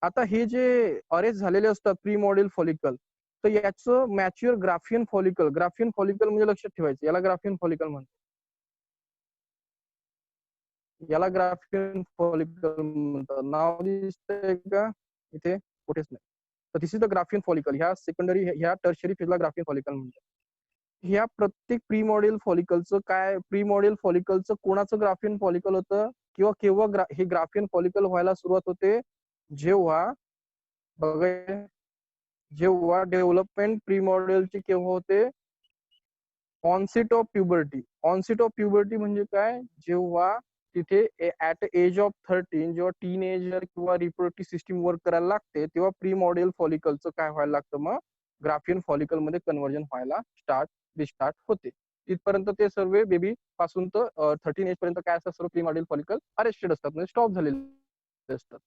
आता हे जे अरेस्ट झालेले असतात प्रीमॉड्यूल फॉलिकल, तर याचं मॅच्युअर ग्राफियन फॉलिकल म्हणजे लक्षात ठेवायचं, याला ग्राफियन फॉलिकल म्हणतात. याला ग्राफियन फॉलिकल म्हणतात. नाव दिसतंय का इथे? कुठेच नाही. तर दिस इज द ग्राफियन फॉलिकल. ह्या सेकंडरी ह्या टर्शरी फेजला ग्राफियन फॉलिकल म्हणतात. ह्या प्रत्येक प्रीमॉड्यूल फॉलिकलचं काय, प्रीमॉड्यूल फॉलिकलचं कोणाचं ग्राफियन फॉलिकल होतं किंवा केव्हा हे ग्राफियन फॉलिकल व्हायला सुरुवात होते, जेव्हा डेव्हलपमेंट प्रीमॉड्यूलची केव्हा होते, onset of puberty. Onset of puberty म्हणजे काय, जेव्हा तिथे ऍट एज ऑफ 13 जेव्हा टीनेजर किंवा रिप्रोडक्टिव्ह सिस्टीम वर्क करायला लागते, तेव्हा प्रीमॉड्यूल फॉलिकलचं काय व्हायला लागतं, मग ग्राफियन फॉलिकल मध्ये कन्व्हर्जन व्हायला रिस्टार्ट होते. तिथपर्यंत ते सर्व बेबी पासून तर 13 एज पर्यंत काय असतात, सर्व प्रीमॉड्यूल फॉलिकल अरेस्टेड असतात, म्हणजे स्टॉप झालेले असतात.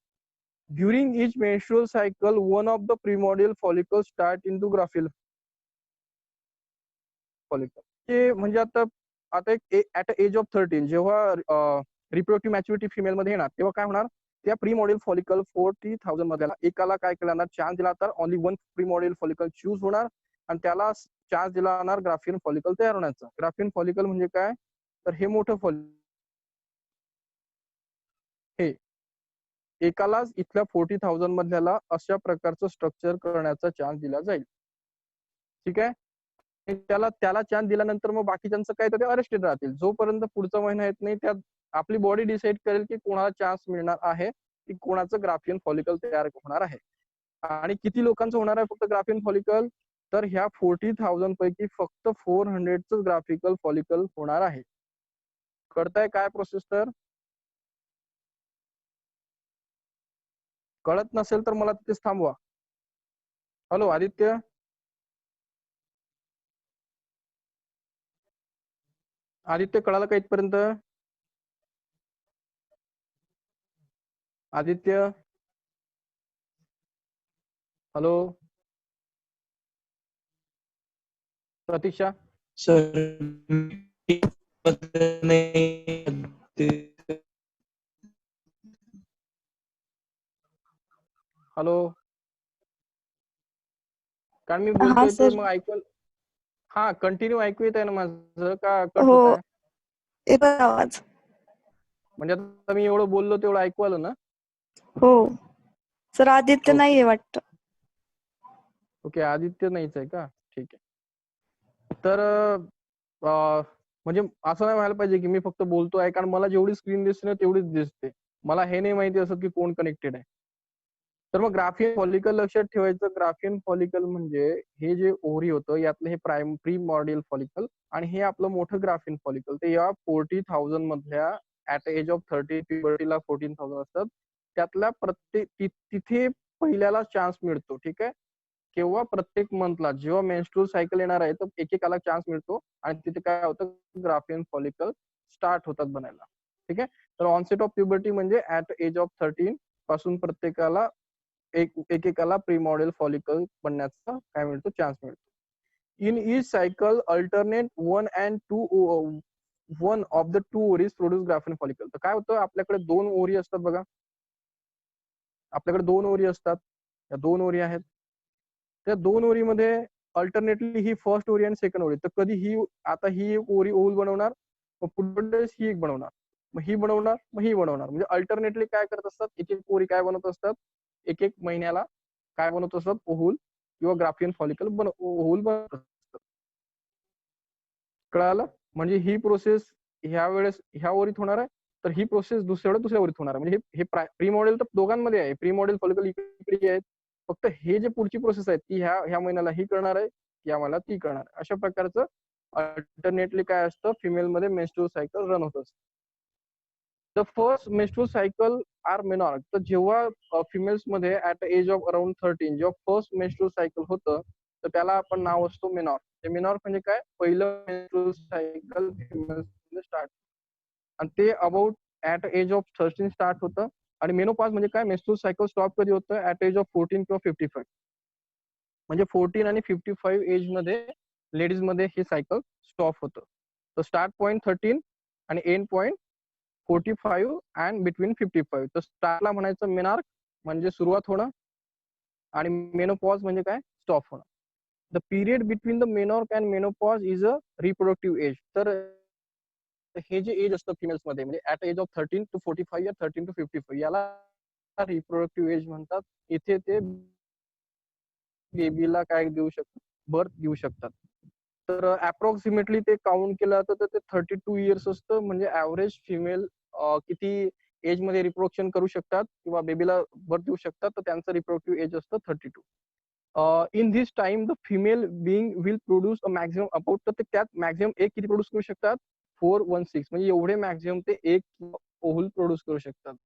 During each menstrual cycle one of the primordial follicle start into Graafian follicle. ते म्हणजे आता एक ऍट एज ऑफ 13 जेव्हा रिप्रोडक्टिव्ह मॅच्युरिटी फिमेल मध्ये येणार, तेव्हा काय होणार, त्या प्रीमॉड्यूल फॉलिकल 40,000 मधल्या एकाला काय केलं, चान्स दिला तर ओनली वन प्रीमॉड्यूल फॉलिकल चूज होणार आणि त्याला चान्स दिला जाणार ग्राफियन फॉलिकल तयार होण्याचा. ग्राफियन फॉलिकल म्हणजे काय, तर हे मोठं फॉलिकल, हे एकालाच इथल्या 40,000 मधल्याला अशा प्रकारचं स्ट्रक्चर करण्याचा चान्स दिला जाईल. ठीक आहे. त्याला चान्स दिल्यानंतर मग बाकीच्यांचं काय, तर ते अरेस्टेड राहतील. जोपर्यंत पुढचा महिना येत नाही, त्यात आपली बॉडी डिसाईड करेल की कोणाला चान्स मिळणार आहे, की कोणाचं ग्राफियन फॉलिकल तयार होणार आहे आणि किती लोकांचं होणार आहे फक्त ग्राफियन फॉलिकल, तर ह्या 40,000 पैकी फक्त 400च ग्राफिकल फॉलिकल होणार आहे. कळतंय काय प्रोसेस? तर कळत नसेल तर मला तिथेच थांबवा. हॅलो आदित्य, कळालं का इथपर्यंत? आदित्य, हॅलो, प्रतीक्षा सर हॅलो, कारण मी हा बोलतोय ते सर. मग ऐकू. हा कंटिन्यू ऐकू येत आहे ना माझं, का कट हो, होत आहे? येतोय आवाज. म्हणजे आता मी एवढं बोललो तेवढं ऐकू आलं ना? हो सर, आदित्य ओके नाहीये वाटतं. ओके, आदित्य नाहीच आहे का? ठीक आहे. तर म्हणजे असं नाही व्हायला पाहिजे की मी फक्त बोलतोय, कारण मला जेवढी स्क्रीन दिसते ना तेवढीच दिसते, मला हे नाही माहिती असं की कोण कनेक्टेड आहे. तर मग ग्राफियन फॉलिकल लक्षात ठेवायचं. ग्राफियन फॉलिकल म्हणजे हे जे ओव्हरी होतं यातलं हे प्रीमॉड्यूल फॉलिकल आणि हे आपलं मोठं ग्राफियन फॉलिकल, ते या 40,000 मधल्या ऍट एज ऑफ 30 प्युबर्टीला 14,000 असतात, त्यातल्या प्रत्येक तिथे पहिल्याला चान्स मिळतो. ठीक आहे. केव्हा, प्रत्येक मंथला जेव्हा मेन्स्ट्रुअल सायकल येणार आहे, तर एकेकाला चान्स मिळतो आणि तिथे काय होतं, ग्राफियन फॉलिकल स्टार्ट होतात बनायला. ठीक आहे. तर ऑनसेट ऑफ प्युबर्टी म्हणजे ऍट एज ऑफ 13 पासून प्रत्येकाला एकेकाला प्रीमॉड्यूल फॉलिकल बनण्याचा काय मिळतो, चान्स मिळतो. In each cycle alternate one of the two ovaries produce Graafian follicle. तर काय होतं, आपल्याकडे 2 ओव्हरी असतात बघा, आपल्याकडे 2 ओव्हरी असतात, या 2 ओव्हरी आहेत. त्या 2 ओव्हरीमध्ये अल्टरनेटली ही फर्स्ट ओव्हरी आणि सेकंड ओव्हरी, तर कधी ही आता ही एक ओव्हरी ओव्हल बनवणार, मग पुढे ही एक बनवणार, मग ही बनवणार, मग ही बनवणार, म्हणजे अल्टरनेटली काय करत असतात, एक एक ओव्हरी काय बनवत असतात, एक एक महिन्याला काय बनवत असतात, ओव्हल किंवा ग्राफियन फॉलिकल ओव्हल बनवत असतात. कळालं? म्हणजे ही प्रोसेस ह्या वेळेस ह्या ओव्हरीत होणार आहे, तर ही प्रोसेस दुसऱ्या ओव्हरीत होणार आहे. म्हणजे हे प्रीमॉड्यूल तर दोघांमध्ये आहे, प्रीमॉड्यूल फॉलिकल इकडे आहेत, फक्त हे जे पुढची प्रोसेस आहे ती ह्या महिन्याला ही करणार आहे, या महिन्याला ती करणार आहे. अशा प्रकारचं अल्टरनेटली काय असतं, फिमेल मध्ये मेन्स्ट्रुअल सायकल रन होत असतं. The first menstrual cycle are menarche. तर जेव्हा फिमेल्स मध्ये ऍट एज ऑफ अराउंड 13 जेव्हा फर्स्ट मेन्स्ट्रुअल सायकल होतं तर त्याला आपण नाव असतो मेनॉर्क. मेनॉर्क म्हणजे काय, पहिलं मेन्स्ट्रुअल सायकल फिमेल्स मध्ये स्टार्ट आणि ते about at age of 13 start होतं. आणि मेनोपॉज म्हणजे काय, मेन्स्ट्रुअल सायकल स्टॉप कधी होतं, ऍट एज ऑफ 14 किंवा 55. म्हणजे 14 आणि 55 एज मध्ये लेडीज मध्ये हे सायकल स्टॉप होतं. तर स्टार्ट पॉइंट 13 आणि एंड पॉइंट 45 अँड बिटवीन 55. तर स्टार्टला म्हणायचं मेनार्क म्हणजे सुरुवात होणं आणि मेनोपॉज म्हणजे काय, स्टॉप होणं. The period between the menarche and menopause is a reproductive age. तर हे जे एज असतं फिमेल्स मध्ये म्हणजे ऍट एज ऑफ 13 टू 45 या 13 टू 55 याला रिप्रोडक्टिव्ह एज म्हणतात. इथे ते बेबीला काय देऊ शकतात, बर्थ देऊ शकतात. तर अप्रॉक्सिमेटली ते काउंट केलं जातं तर ते 32 इयर्स असतं. म्हणजे ऍव्हरेज फिमेल किती एज मध्ये रिप्रोडक्शन करू शकतात किंवा बेबीला बर्थ देऊ शकतात, तर त्यांचं रिप्रोडक्टिव्ह एज असतं 32. In this time the female being will produce a maximum about, तर त्यात मॅक्झिमम एक किती प्रोड्यूस करू शकतात, 416. म्हणजे एवढे मॅक्झिमम ते एक ओव्हल प्रोड्यूस करू शकतात.